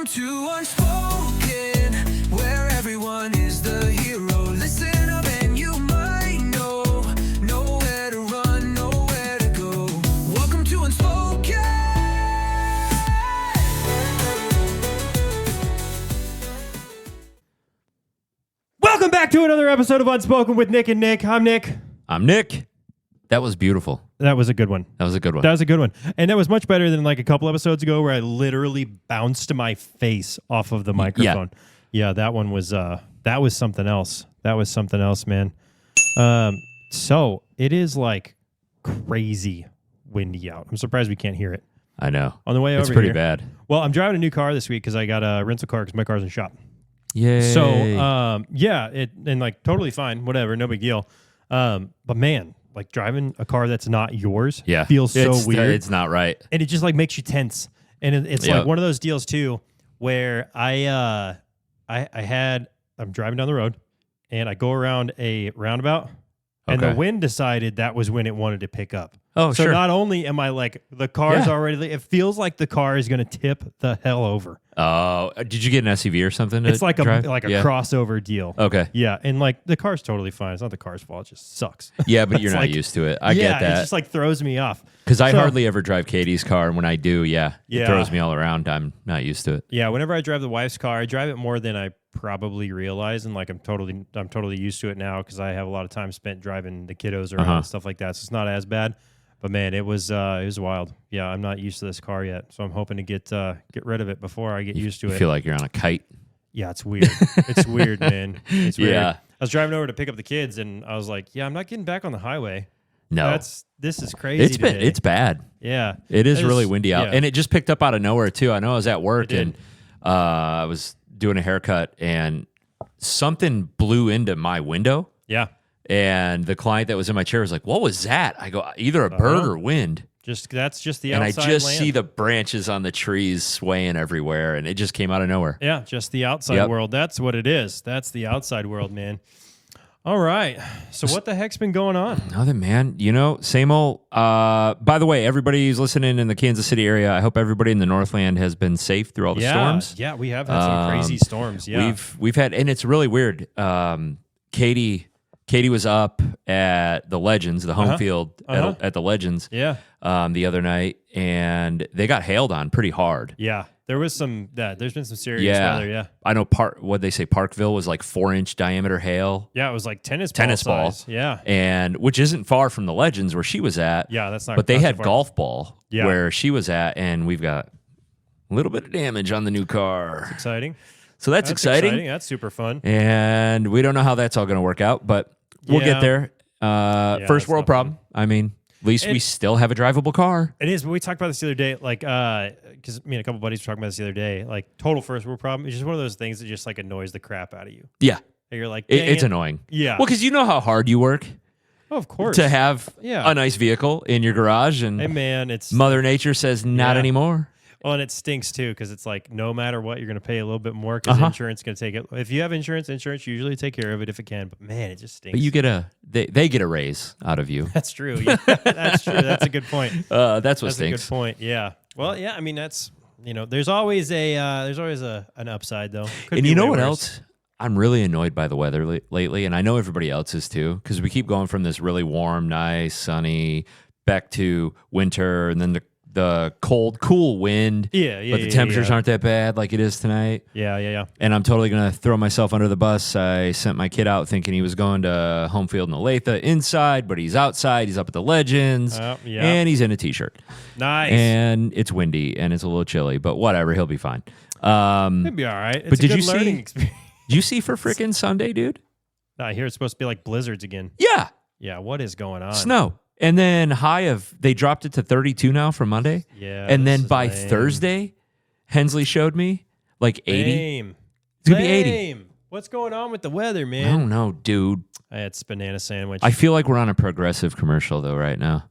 Welcome to Unspoken, where everyone is the hero. Listen up and you might know nowhere to run, nowhere to go. Welcome to Unspoken. Welcome back to another episode of Unspoken with Nick and Nick. I'm Nick. I'm Nick. That was beautiful. That was a good one. That was a good one. That was a good one. And that was much better than like a couple episodes ago where I literally bounced my face off of the microphone. Yeah, that one was something else. That was something else, man. So it is like crazy windy out. I'm surprised we can't hear it. I know. On the way over it's pretty here. bad. Well, I'm driving a new car this week because I got a rental car because my car's in shop. Yay. So, and like totally fine, whatever, no big deal. But man, like driving a car that's not yours feels so weird. It's not right. And it just like makes you tense. And it's like one of those deals too, where I'm driving down the road and I go around a roundabout and the wind decided that was when it wanted to pick up. Oh, so sure. not only am I like, the car's already, it feels like the car is going to tip the hell over. Oh, did you get an SUV or something? It's like drive? a crossover deal. Okay. Yeah, and like the car's totally fine. It's not the car's fault. It just sucks. Yeah, but you're not like, used to it. I get that. It just like throws me off. Because I hardly ever drive Katie's car, and when I do, it Yeah. throws me all around. I'm not used to it. Yeah, whenever I drive the wife's car, I drive it more than I probably realize, and like I'm totally used to it now because I have a lot of time spent driving the kiddos around and stuff like that. So it's not as bad. But man, it was wild. Yeah, I'm not used to this car yet, so I'm hoping to get rid of it before I get used to it. You feel like you're on a kite. Yeah, it's weird. It's weird, man. It's weird. Yeah. I was driving over to pick up the kids, and I was like, "Yeah, I'm not getting back on the highway. No, this is crazy. It's bad. Yeah, it is really windy out, and it just picked up out of nowhere too. I know I was at work and I was doing a haircut, and something blew into my window. Yeah. And the client that was in my chair was like, "What was that?" I go, "Either a bird or wind." That's just the and outside I just land. see the branches on the trees swaying everywhere, and it just came out of nowhere. Yeah, just the outside world. That's what it is. That's the outside world, man. All right. So what the heck's been going on? Nothing, man. Same old. By the way, everybody who's listening in the Kansas City area, I hope everybody in the Northland has been safe through all the storms. Yeah, we have had some crazy storms. Yeah, we've had, and it's really weird. Katie was up at the Legends, the home field at the Legends the other night, and they got hailed on pretty hard. Yeah, there was there's been some serious weather, yeah. I know what'd they say, Parkville was like 4-inch diameter hail. Yeah, it was like tennis ball. Size. Yeah. And which isn't far from the Legends where she was at. Yeah, that's not. But they had far. golf ball where she was at, and we've got a little bit of damage on the new car. That's exciting. So that's exciting. That's super fun. And we don't know how that's all going to work out, but we'll get there. First world problem. I mean, at least we still have a drivable car. It is, but we talked about this the other day, like, because me and a couple buddies were talking about this the other day, like, total first world problem. It's just one of those things that just, like, annoys the crap out of you. Yeah. And you're like, it's annoying. Yeah. Well, because you know how hard you work. Oh, of course. To have a nice vehicle in your garage, and hey, man, it's Mother Nature says not anymore. Well, and it stinks too because it's like no matter what, you're going to pay a little bit more because insurance is going to take it. If you have insurance usually take care of it if it can. But man, it just stinks. But you get they get a raise out of you. That's true. Yeah. That's true. That's a good point. That's what stinks. That's a good point. Yeah. Well, yeah. I mean, that's there's always an upside though. And you know what else? I'm really annoyed by the weather lately, and I know everybody else is too, because we keep going from this really warm, nice, sunny back to winter, and then the cold, cool wind. Yeah. But the temperatures aren't that bad like it is tonight. Yeah. And I'm totally going to throw myself under the bus. I sent my kid out thinking he was going to home field in Olathe inside, but he's outside. He's up at the Legends, and he's in a T-shirt. Nice. And it's windy, and it's a little chilly, but whatever. He'll be fine. He'll be all right. It's but a good learning experience. Did you see for freaking Sunday, dude? I hear it's supposed to be like blizzards again. Yeah. Yeah, what is going on? Snow. And then they dropped it to 32 now for Monday. Yeah. And then by Thursday, Hensley showed me like 80. Lame. It's going to be 80. What's going on with the weather, man? I don't know, dude. It's banana sandwich. I feel like we're on a Progressive commercial though right now.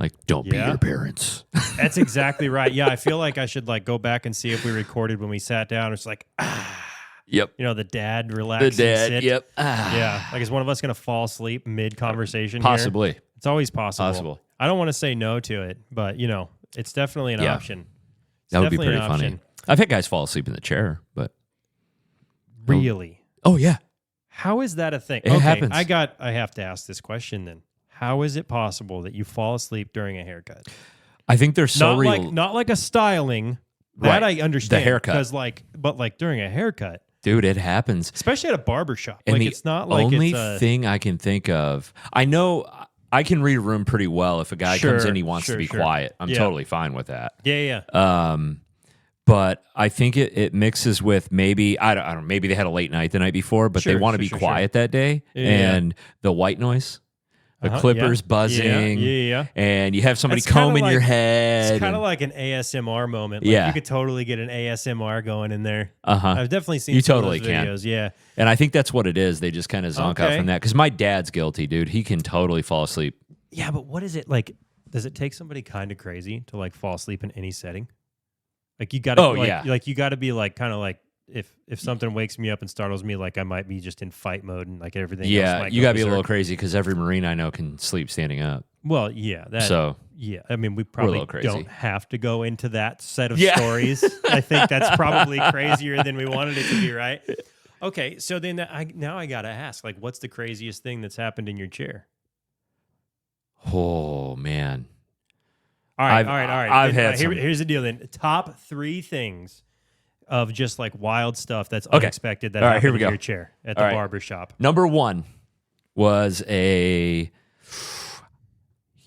Like, don't be your parents. That's exactly right. Yeah, I feel like I should like go back and see if we recorded when we sat down. It's like, Yep. The dad relaxing. The dad, sit. yep. Yeah. Like, is one of us going to fall asleep mid-conversation Possibly. here? It's always possible. I don't want to say no to it, but, it's definitely an option. That would be pretty funny. I've had guys fall asleep in the chair, but Really? oh yeah, How is that a thing? It happens. I have to ask this question then. How is it possible that you fall asleep during a haircut? I think they're so real. Not like a styling. That Right. I understand. The haircut. But like during a haircut, Dude, it happens. especially at a barber shop. And like the it's not like only it's a, thing I can think of, I know I can read a room pretty well. If a guy comes in, he wants to be quiet. I'm totally fine with that. Yeah. But I think it mixes with maybe I don't know, maybe they had a late night the night before, but they want to be quiet that day, and the white noise, the clippers buzzing, Yeah. and you have somebody It's kinda combing your like- head. It's kind of like an ASMR moment. Like Yeah. You could totally get an ASMR going in there. Uh-huh. I've definitely seen You some totally of those can. videos. Yeah. And I think that's what it is. They just kind of zonk out Okay. from that. Because my dad's guilty, dude. He can totally fall asleep. Yeah, but what is it like? Does it take somebody kind of crazy to like fall asleep in any setting? Like you got to, like you got to be like kind of like if something wakes me up and startles me, like I might be just in fight mode and like everything. else Yeah, might you go got to be a berserk. little crazy because every Marine I know can sleep standing up. Well, yeah. So yeah, I mean, we a probably little crazy. don't have to go into that set of Yeah. stories. I think that's probably crazier than we wanted it to be, right? Okay, so then now I got to ask, like, what's the craziest thing that's happened in your chair? oh man, All right. I've had some. Here's the deal then. Top 3 things of just like wild stuff that's unexpected that All right, happened here we in go. your chair at the All right. barber shop. Number 1 was he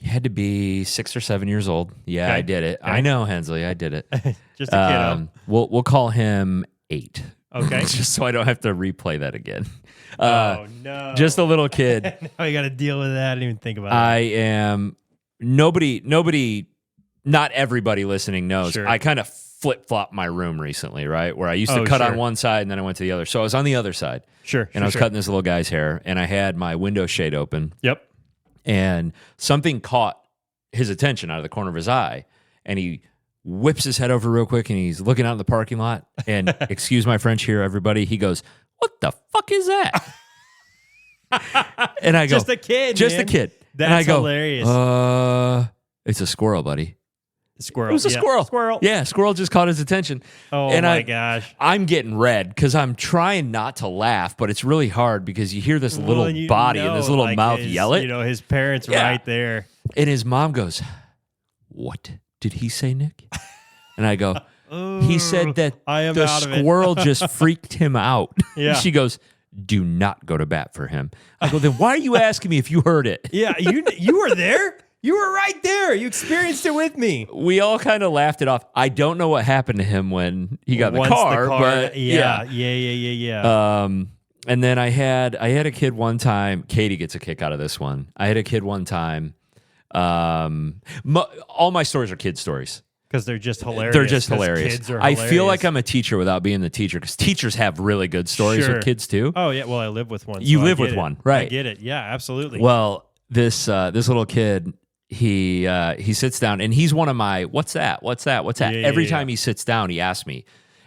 had to be 6 or 7 years old. Yeah, Okay. I did it. Okay. I know, Hensley, I did it. Just a kiddo. We'll call him 8. Okay. Just so I don't have to replay that again. Oh, no. Just a little kid. now you got to deal with that. I didn't even think about I am nobody, not everybody listening knows. Sure. I kind of flip-flopped my room recently, right? Where I used to Oh, cut sure. on one side and then I went to the other. So I was on the other side. it. Sure. And I was cutting this little guy's hair and I had my window shade open Yep. and something caught his attention out of the corner of his eye and he whips his head over real quick and he's looking out in the parking lot and excuse my French here, everybody. He goes, "What the fuck is that?" And I go, Just a kid, Just man. a kid. That's and I go, hilarious. It's a squirrel, buddy. Squirrel. It was a Yeah. squirrel. Squirrel. Yeah, squirrel just caught his attention. Oh, and my gosh. I'm getting red because I'm trying not to laugh, but it's really hard because you hear this little Well, you body and know, this little like mouth his, yell it. You know, his parents Yeah. right there. And his mom goes, "What did he say, Nick?" And I go, "He said that I am the out of it." squirrel just freaked him out." Yeah. She goes, "Do not go to bat for him." I go, "Then why are you asking me if you heard it?" Yeah, you were there. You were right there. You experienced it with me. We all kind of laughed it off. I don't know what happened to him when he got in the Once car, but yeah. And then I had a kid one time. Katie gets a kick out of this one. I had a kid one time. All my stories are kid stories. Because they're just hilarious. They're just 'Cause hilarious. Kids are I hilarious. feel like I'm a teacher without being the teacher because teachers have really good stories Sure. with kids too. Oh yeah, well I live with one. You so I live get with it. one, right. I get it. Yeah, absolutely. Well, this little kid, he sits down and he's one of my what's that? Yeah, Every yeah. time he sits down, he asks me.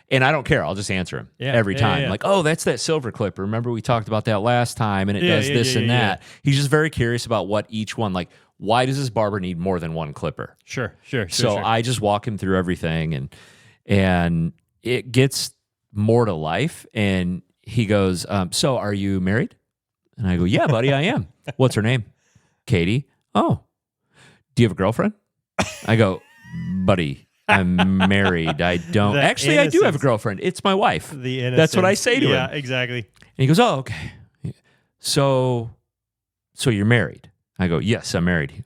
And I don't care. I'll just answer him every yeah, time. yeah. Like, "Oh, that's that silver clipper. Remember we talked about that last time and it does this and yeah. that." He's just very curious about what each one, like, why does this barber need more than one clipper? Sure. So I just walk him through everything and it gets more to life. And he goes, "So are you married?" And I go, "Yeah, buddy, I am." "What's her name?" "Katie." "Oh, do you have a girlfriend?" I go, "Buddy, I'm married. I don't. The Actually, I do have a innocence. girlfriend. It's my wife." The innocence. That's what I say to him. Yeah, exactly. And he goes, "Oh, okay. So you're married?" I go, "Yes, I'm married."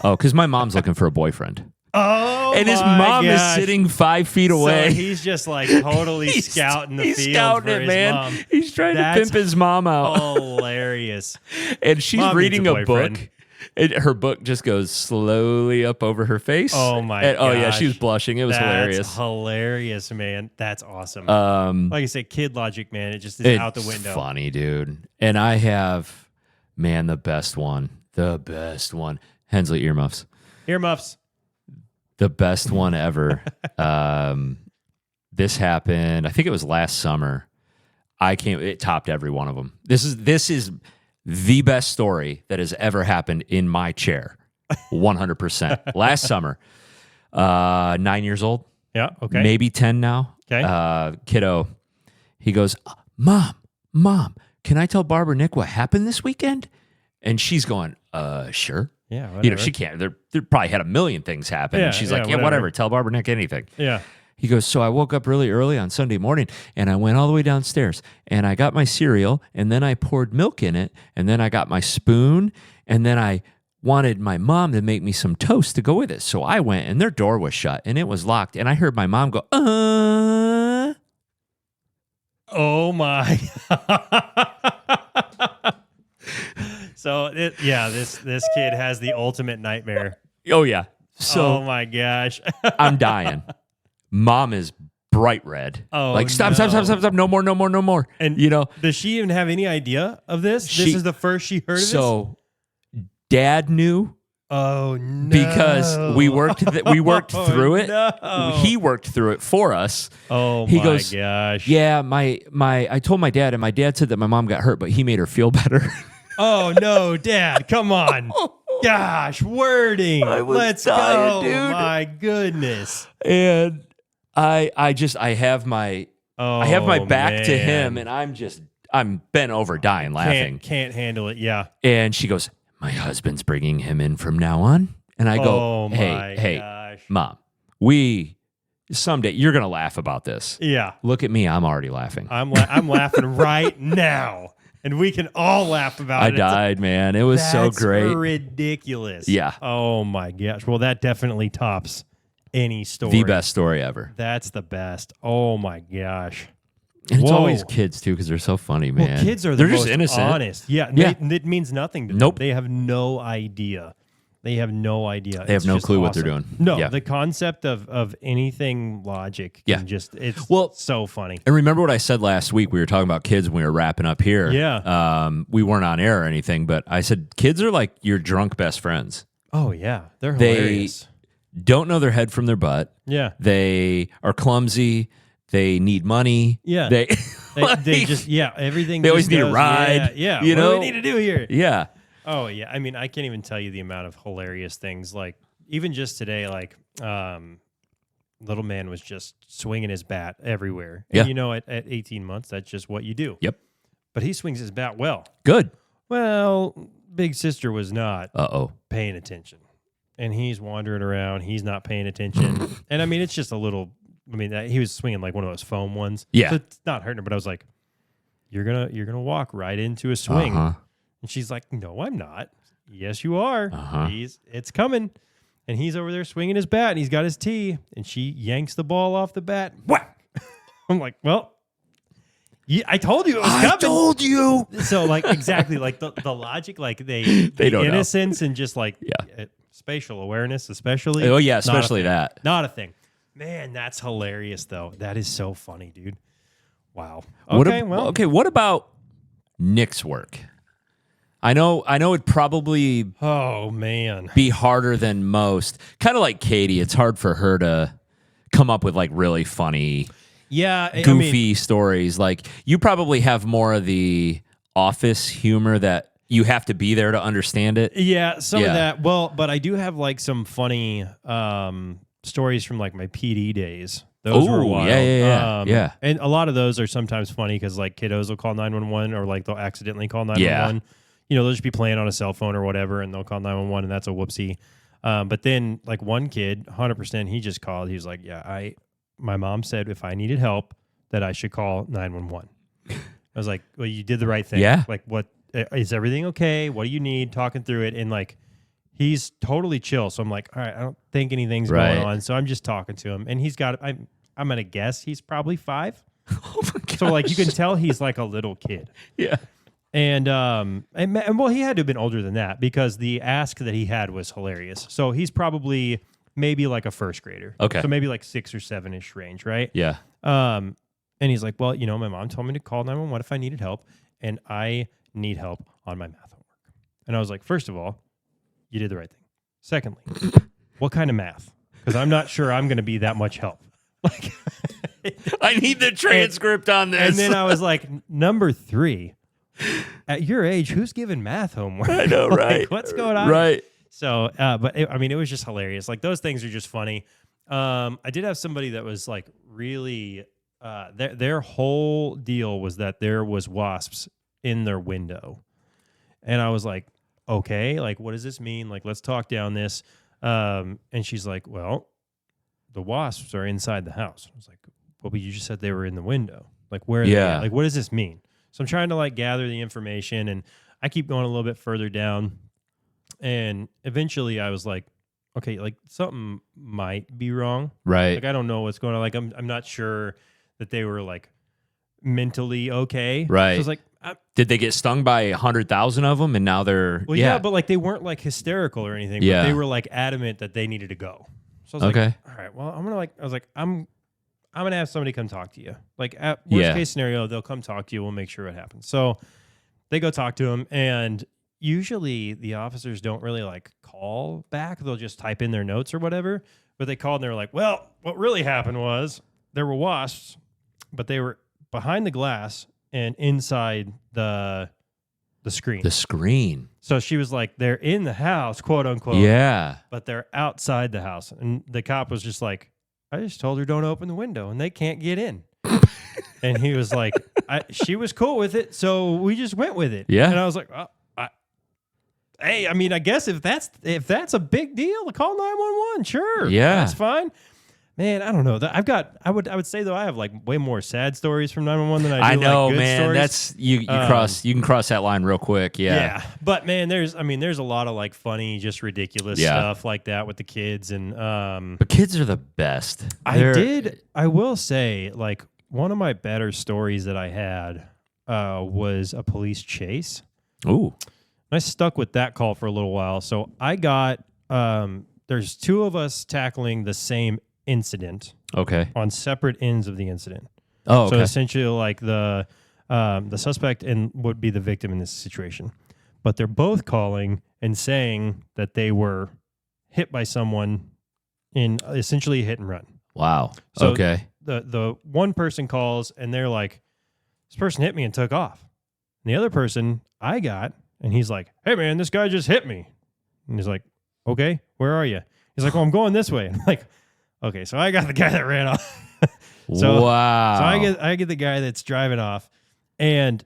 "Oh, because my mom's looking for a boyfriend." Oh, And his my mom is gosh. sitting 5 feet away. So he's just like totally He's- scouting the he's field scouting for it, his man. mom. He's trying That's to pimp his mom out. Hilarious. And she's Mom reading needs a a boyfriend. book. And her book just goes slowly up over her face. Oh, my And, oh, yeah, gosh. she was blushing. It was That's hilarious. hilarious, man. That's awesome. Like I said, kid logic, man. It just is It's out the window. funny, dude. And I have, man, the best one. Hensley earmuffs. Earmuffs. The best one ever. This happened, I think it was last summer. It topped every one of them. This is the best story that has ever happened in my chair. 100%. Last summer, 9 years old, Yeah. Okay. maybe 10 now. Okay. Kiddo, he goes, Mom, can I tell Barber Nick what happened this weekend? And she's going, sure. Yeah, You know, whatever. she can't. There probably had a million things happen. Yeah, And she's yeah, like, yeah, whatever. whatever. Tell Barber Nick anything. Yeah. He goes, so I woke up really early on Sunday morning and I went all the way downstairs and I got my cereal and then I poured milk in it and then I got my spoon and then I wanted my mom to make me some toast to go with it. So I went and their door was shut and it was locked and I heard my mom go, Oh my. So this kid has the ultimate nightmare. Oh yeah. So Oh my gosh. I'm dying. Mom is bright red. Oh, like stop. No more. And you know, does she even have any idea of this? This She- is the first she heard of this? so Dad knew Oh no. because we worked Oh, through it. no. He worked through it for us. Oh He my goes, gosh. Yeah, I told my dad, and my dad said that my mom got hurt, but he made her feel better. Oh no, Dad, come on. Gosh, wording. I was Let's dying, go. dude. My goodness. And I have my back to him, man. and I'm bent over dying laughing. Can't handle it. Yeah. And she goes, my husband's bringing him in from now on. And I go, Oh my hey, gosh. Mom, someday you're going to laugh about this. Yeah. Look at me. I'm already laughing. I'm laughing right now. And we can all laugh about I it. died, man. It was so That's great. ridiculous. Yeah. Oh my gosh. Well, that definitely tops any story. The best story ever. That's the best. Oh my gosh. And it's Whoa. always kids, too, because they're so funny, man. Well, kids are they're most just innocent. honest. Yeah. Yeah. It means nothing to them. Nope. They have no idea. They have no idea. They have It's no just clue what awesome. they're doing. No, Yeah. the concept of anything logic Yeah. can just, it's Well- so funny. And remember what I said last week? We were talking about kids when we were wrapping up here. Yeah. We weren't on air or anything, but I said kids are like your drunk best friends. Oh, yeah. They're They hilarious. don't know their head from their butt. Yeah. They are clumsy. They need money. Yeah. They They just, yeah, everything. They always just need a goes, ride, Yeah. you What do know? we need to do here? yeah. Oh, yeah. I mean, I can't even tell you the amount of hilarious things. Like, even just today, like, little man was just swinging his bat everywhere. Yeah. And, you know, at 18 months, that's just what you do. Yep. But he swings his bat well. Good. Well, big sister was not Uh-oh. paying attention. And he's wandering around. He's not paying attention. And, I mean, it's just a little, I mean, he was swinging like one of those foam ones. Yeah. So it's not hurting her, but I was like, you're gonna walk right into a swing. Uh-huh. And she's like, no, I'm not. Yes, you are. Uh-huh. It's coming. And he's over there swinging his bat, and he's got his tee, and she yanks the ball off the bat. Whack! I'm like, well, I told you it was coming. I told you. So, like, exactly, like the logic, like the don't know. innocence and just like Yeah. spatial awareness, especially. Oh, yeah, not a especially thing. that. Not a thing. Man, that's hilarious, though. That is so funny, dude. Wow. What Okay, well. what about Nick's work? I know it'd probably Oh, man. be harder than most. Kind of like Katie, it's hard for her to come up with like really funny, Yeah. I goofy mean, stories. Like you probably have more of the office humor that you have to be there to understand it. yeah, some Yeah. of that. Well, but I do have like some funny stories from like my PD days. Those were Ooh, wild. yeah. Yeah. And a lot of those are sometimes funny because like kiddos will call 911 or like they'll accidentally call 911. You know, they'll just be playing on a cell phone or whatever, and they'll call 911, and that's a whoopsie. But then like one kid, 100%, he just called. He was like, "Yeah, my mom said if I needed help that I should call 911." I was like, "Well, you did the right thing. Yeah. Like, what is everything okay? What do you need?" Talking through it, and like he's totally chill. So I'm like, all right, I don't think anything's Right. going on. So I'm just talking to him, and he's got. I'm gonna guess he's probably 5. Oh my god. So like you can tell he's like a little kid. Yeah. And well, he had to have been older than that because the ask that he had was hilarious. So he's probably maybe like a first grader. Okay. So maybe like 6 or 7-ish range, right? Yeah. And he's like, well, you know, my mom told me to call 911 if I needed help, and I need help on my math homework. And I was like, first of all, you did the right thing. Secondly, what kind of math? Because I'm not sure I'm going to be that much help. Like, I need the transcript on this. and then I was like, number 3. At your age, who's giving math homework? I know, Like, right? what's going on? Right. So, but I mean, it was just hilarious. Like those things are just funny. I did have somebody that was like really their whole deal was that there was wasps in their window. And I was like, okay, like, what does this mean? Like, let's talk down this. And she's like, well, the wasps are inside the house. I was like, well, but you just said they were in the window. Like, where are they at? Like, what does this mean? So I'm trying to like gather the information, and I keep going a little bit further down. And eventually I was like, okay, like something might be wrong. Right. Like, I don't know what's going on. Like, I'm not sure that they were like mentally okay. Right. So I was like, did they get stung by 100,000 of them, and now they're yeah, but like they weren't like hysterical or anything. Yeah. But they were like adamant that they needed to go. So I was okay. like, all right, well, I'm gonna have somebody come talk to you. Like, at worst case scenario, they'll come talk to you. We'll make sure what happens. So they go talk to him, and usually the officers don't really like call back. They'll just type in their notes or whatever. But they called and they were like, well, what really happened was there were wasps, but they were behind the glass and inside the screen. The screen. So she was like, they're in the house, quote unquote. Yeah. But they're outside the house. And the cop was just like, I just told her don't open the window and they can't get in. And he was like, she was cool with it. So we just went with it. Yeah. And I was like, hey, I mean, I guess if that's a big deal, call 911. Sure. Yeah. That's fine. Man, I don't know. I would say though I have like way more sad stories from 911 than I do. I know, like, good man. stories. That's you can cross that line real quick. Yeah. Yeah. But man, there's a lot of like funny, just ridiculous stuff like that with the kids, and but kids are the best. I will say, like, one of my better stories that I had was a police chase. Ooh. I stuck with that call for a little while. So I got there's two of us tackling the same incident. Okay. On separate ends of the incident. Oh, okay. So essentially, like the suspect and would be the victim in this situation, but they're both calling and saying that they were hit by someone in essentially a hit and run. Wow. So okay. The one person calls and they're like, "This person hit me and took off." And the other person I got, and he's like, "Hey man, this guy just hit me." And he's like, "Okay, where are you?" He's like, "Well, I'm going this way." And I'm like, okay, so I got the guy that ran off. Wow. So I get the guy that's driving off, and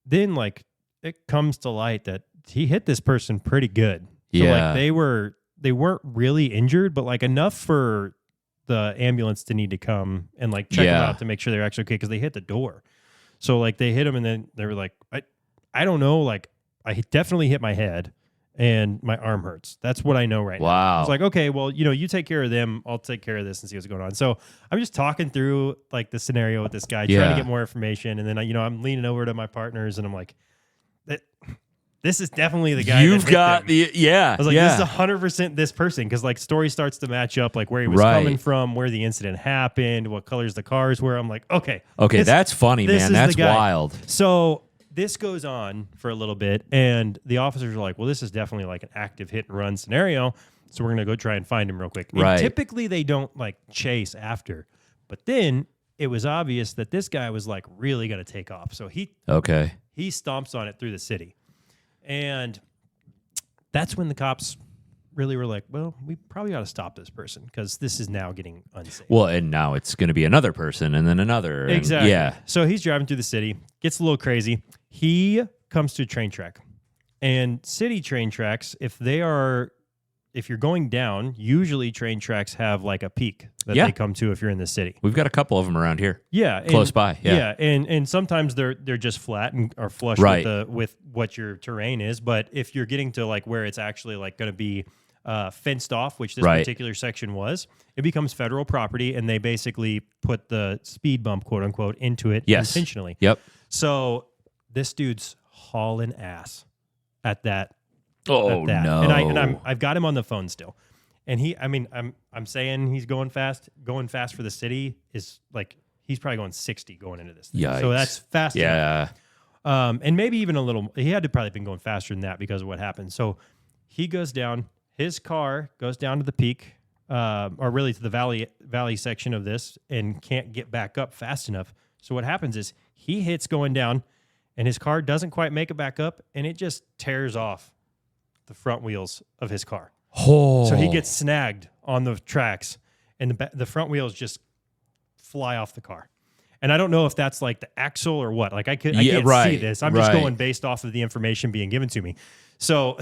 then like it comes to light that he hit this person pretty good. So like they weren't really injured, but like enough for the ambulance to need to come and like check them out to make sure they're actually okay, because they hit the door. So like they hit him, and then they were like, I don't know, like I definitely hit my head. And my arm hurts. That's what I know right now. Wow. It's like, okay, well, you take care of them. I'll take care of this and see what's going on. So I'm just talking through like the scenario with this guy, trying to get more information. And then, I'm leaning over to my partners and I'm like, this is definitely the guy. You've got I was like, this is 100% this person. Because like story starts to match up, like where he was coming from, where the incident happened, what colors the cars were. I'm like, okay. That's funny, man. That's wild. So this goes on for a little bit, and the officers are like, well, this is definitely like an active hit and run scenario, so we're going to go try and find him real quick. Right. And typically they don't like chase after, but then it was obvious that this guy was like really going to take off. So he stomps on it through the city. And that's when the cops really were like, well, we probably ought to stop this person because this is now getting unsafe. Well, and now it's going to be another person and then another. Exactly. Yeah. So he's driving through the city, gets a little crazy. He comes to a train track. And city train tracks, if you're going down, usually train tracks have like a peak that they come to if you're in the city. We've got a couple of them around here. Yeah. Close by. Yeah. And sometimes they're just flat and are flush with what your terrain is. But if you're getting to like where it's actually like going to be fenced off, which this particular section was, it becomes federal property, and they basically put the speed bump, quote unquote, into it intentionally. Yep. So this dude's hauling ass at that. Oh no! And I've got him on the phone still, and I'm saying he's going fast for the city is like he's probably going 60 going into this thing. Yikes. So that's fast. Yeah. Enough. And maybe even a little. He had to probably been going faster than that because of what happened. So he goes down. His car goes down to the peak, or really to the valley section of this, and can't get back up fast enough. So what happens is he hits going down, and his car doesn't quite make it back up, and it just tears off the front wheels of his car. Oh. So he gets snagged on the tracks, and the front wheels just fly off the car. And I don't know if that's like the axle or what. Like I can't see this. I'm just going based off of the information being given to me. So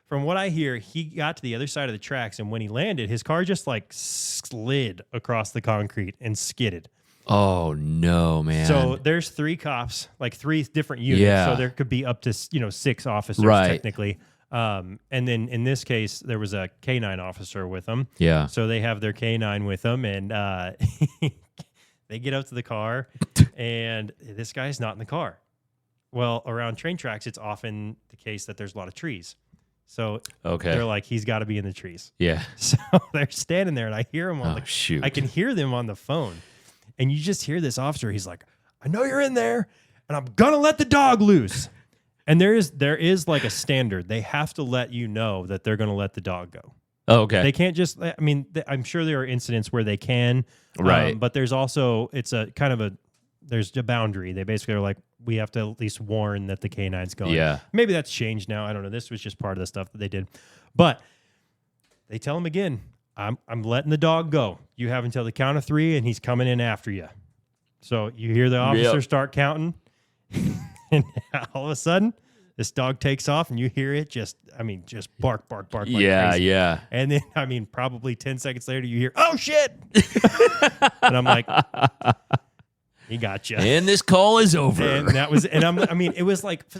from what I hear, he got to the other side of the tracks, and when he landed, his car just like slid across the concrete and skidded. Oh no, man. So there's 3 cops, like 3 different units. Yeah. So there could be up to 6 officers technically. And then in this case, there was a K9 officer with them. Yeah. So they have their K9 with them, and they get up to the car, and this guy's not in the car. Well, around train tracks, it's often the case that there's a lot of trees. So they're like, he's got to be in the trees. Yeah. So they're standing there, and I hear him on shoot. I can hear them on the phone. And you just hear this officer. He's like, I know you're in there, and I'm going to let the dog loose. And there is like a standard. They have to let you know that they're going to let the dog go. Oh, okay. They can't just, I mean, I'm sure there are incidents where they can. Right. But there's also, it's a kind of there's a boundary. They basically are like, we have to at least warn that the K9's going. Yeah. Maybe that's changed now. I don't know. This was just part of the stuff that they did. But they tell him again, I'm letting the dog go. You have until the count of 3, and he's coming in after you. So you hear the officer start counting, and all of a sudden, this dog takes off, and you hear it just bark like crazy. Yeah. And then, probably 10 seconds later, you hear, oh, shit! And I'm like, he got you. And this call is over. And that was, and it was like,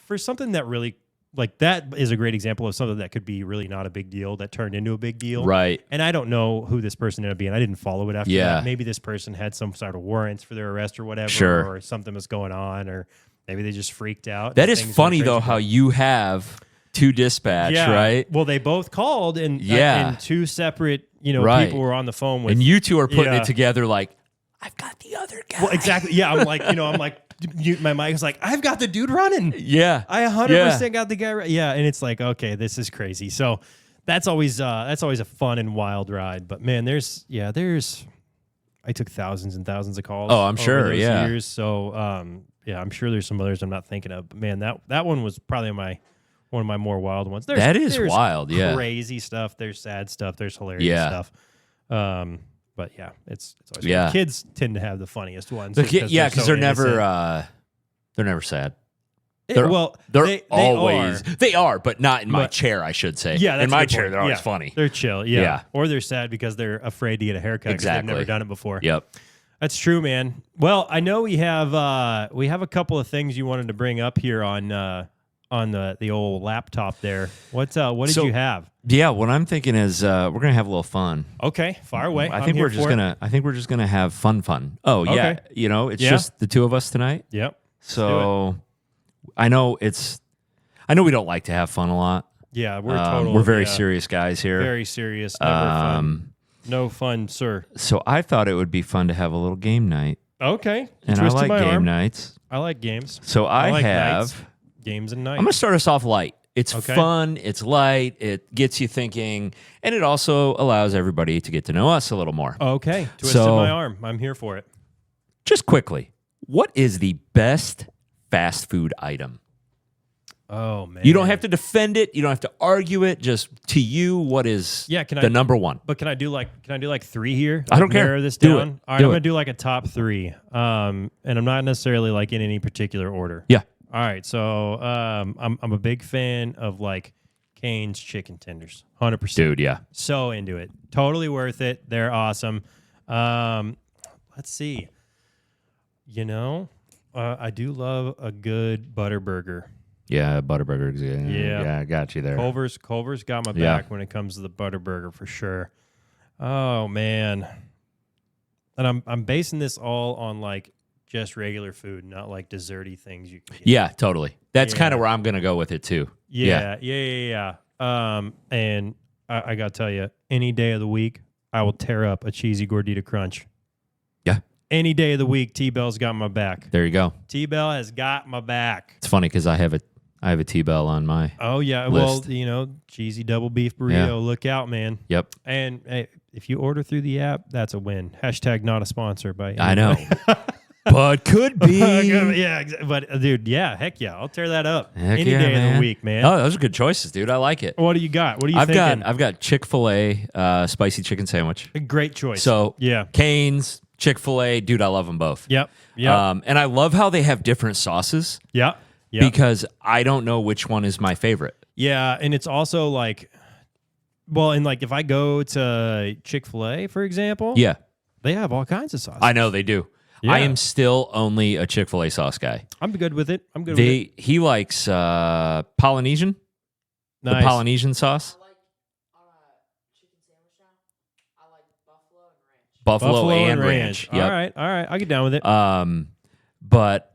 for something that really, like, that is a great example of something that could be really not a big deal that turned into a big deal. Right. And I don't know who this person ended up being. I didn't follow it after Yeah. that. Maybe this person had some sort of warrants for their arrest or whatever. Sure. Or something was going on, or maybe they just freaked out. That is Things funny, went though, crazy. how you have 2 dispatch, right? Well, they both called, and Yeah. 2 separate, Right. people were on the phone with. And you 2 are putting Yeah. it together like, I've got the other guy. Well, exactly. Yeah, I'm like, my mic was like, I've got the dude running. Yeah. I 100% got the guy right. Yeah, and it's like, okay, this is crazy. So that's always a fun and wild ride. But man, I took thousands and thousands of calls. Oh, I'm over sure, those yeah. years. So I'm sure there's some others I'm not thinking of. But man, that one was probably one of my more wild ones. There's wild, yeah. Crazy stuff. There's sad stuff. There's hilarious stuff. But yeah, it's always fun. Kids tend to have the funniest ones. Because so they're innocent. never sad. They're They always are. but not in my chair, I should say. Yeah, that's in my a good chair, point. they're always funny. They're chill, yeah. Or they're sad because they're afraid to get a haircut because they've never done it before. Yep. That's true, man. Well, I know we have a couple of things you wanted to bring up here on the old laptop there. What did you have? Yeah, what I'm thinking is we're gonna have a little fun. Okay, fire away. I think we're just gonna have fun. Oh yeah, Okay. It's just the 2 of us tonight. Yep. So I know we don't like to have fun a lot. Yeah, we're very serious guys here. Very serious. Never fun. No fun, sir. So I thought it would be fun to have a little game night. Okay. And I like game nights. I like games. So I like have nights. Games and nights. I'm gonna start us off light. It's Okay. fun, it's light, it gets you thinking, and it also allows everybody to get to know us a little more. Okay. Twisted my arm. I'm here for it. Just quickly, what is the best fast food item? Oh man. You don't have to defend it. You don't have to argue it. Just to you, what is the number one? But can I do like 3 here? I don't care. Narrow this Do down. it. All right, Do I'm gonna it. do like a top 3. And I'm not necessarily like in any particular order. Yeah. All right. So I'm a big fan of like Cane's chicken tenders. 100%. Dude, yeah. So into it. Totally worth it. They're awesome. Let's see. I do love a good butter burger. Yeah, Butterburger. Yeah. Yeah, I got you there. Culver's got my back when it comes to the butter burger for sure. Oh man. And I'm basing this all on like just regular food, not like desserty things you can get. Yeah, totally. That's Yeah. kind of where I'm going to go with it too. Yeah. And I got to tell you, any day of the week, I will tear up a cheesy gordita crunch. Yeah. Any day of the week, T-Bell's got my back. There you go. T-Bell has got my back. It's funny because I have a T-Bell on my Oh, yeah. list. Well, cheesy double beef burrito. Yeah. Look out, man. Yep. And hey, if you order through the app, that's a win. # not a sponsor by I know. But could be. Yeah, but dude, yeah, heck yeah. I'll tear that up. Heck Any yeah, day of man. the week, man. Oh, those are good choices, dude. I like it. What do you got? What are you thinking? I've got Chick-fil-A spicy chicken sandwich. A great choice. So yeah. Cane's Chick-fil-A, dude, I love them both. Yep. Yep. And I love how they have different sauces. Yep. Yep. Because I don't know which one is my favorite. Yeah, and it's also like, well, and like if I go to Chick-fil-A, for example, Yeah. they have all kinds of sauces. I know they do. Yeah. I am still only a Chick-fil-A sauce guy. I'm good with it. I'm good with it. He likes Polynesian, the Nice. Polynesian sauce. I like on a chicken sandwich now. I like buffalo and ranch. Buffalo and ranch. Yep. All right. I'll get down with it. But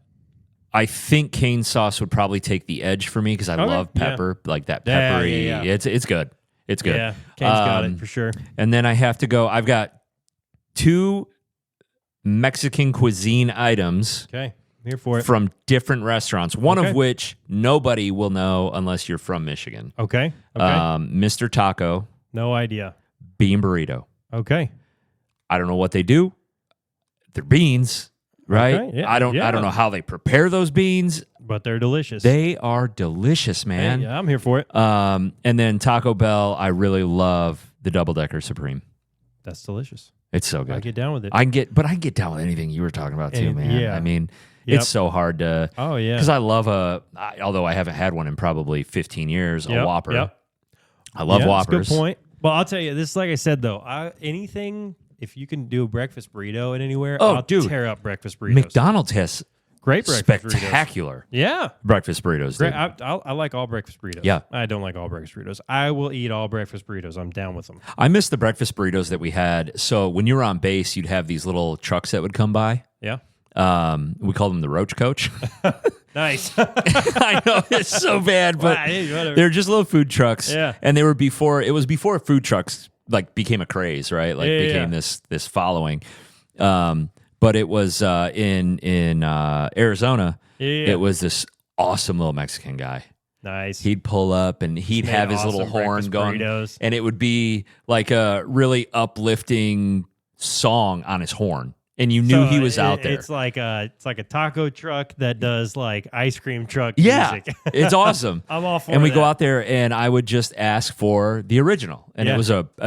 I think cane sauce would probably take the edge for me because I Okay, love yeah. pepper, like that Yeah, peppery. yeah, yeah. It's good. It's good. Yeah, Kane's got it for sure. And then I have to go. I've got 2 Mexican cuisine items Okay, I'm here for it. from different restaurants. One Okay. of which nobody will know unless you're from Michigan. Okay. Mr. Taco No idea. bean burrito. Okay. I don't know what they do. They're beans, right? Okay, yeah, I don't yeah. know how they prepare those beans. But they're delicious. They are delicious, man. Yeah, I'm here for it. And then Taco Bell, I really love the Double Decker Supreme. That's delicious. It's so I good. get down with it. I can get down with anything you were talking about too, And- man. yeah. I mean, Yep. it's so hard to. Oh yeah. Because I love although I haven't had one in probably 15 years, a Yep, Whopper. yep. I love Yeah, Whoppers. That's a good point. Well, I'll tell you this. Like I said, though, anything if you can do a breakfast burrito in anywhere, Oh, I'll dude. tear up breakfast burritos. McDonald's has Great breakfast burritos. spectacular Yeah. breakfast burritos. Great. Dude. I like all breakfast burritos. Yeah. I don't like all breakfast burritos. I will eat all breakfast burritos. I'm down with them. I miss the breakfast burritos that we had. So when you were on base, you'd have these little trucks that would come by. Yeah. We called them the Roach Coach. Nice. I know it's so bad, but Wow, hey, whatever. they're just little food trucks. Yeah. And they were before food trucks like became a craze, right? Like Yeah, became yeah. this following. But it was in Arizona. Yeah. It was this awesome little Mexican guy. Nice. He'd pull up and he'd made have his awesome little horn breakfast going, burritos. and it would be like a really uplifting song on his horn, and you knew So he was out there. It's like a taco truck that does like ice cream truck Yeah, music. it's awesome. I'm all for And we that. go out there, and I would just ask for the original, and Yeah. it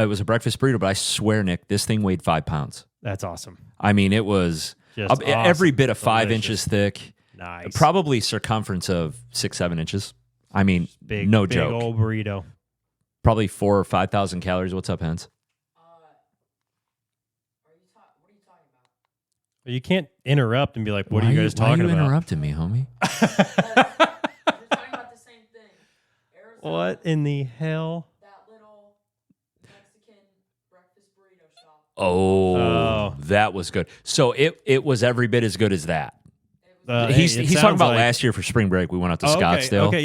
was a breakfast burrito. But I swear, Nick, this thing weighed 5 pounds. That's awesome. I mean, it was Just every awesome. bit of 5 Delicious. inches thick, Nice. probably circumference of 6-7 inches. I mean, Big, no big joke. old burrito. Probably 4,000 or 5,000 calories. What's up, Hens? What are you talking about? You can't interrupt and be like, "What are you guys why talking are you about?" interrupting me, homie? You're talking about the same thing. Arizona, What in the hell? that little Mexican breakfast burrito shop. Oh, that was good. So it was every bit as good as that. He's It talking sounds about like- last year for spring break. We went out to Oh, okay, Scottsdale. Okay,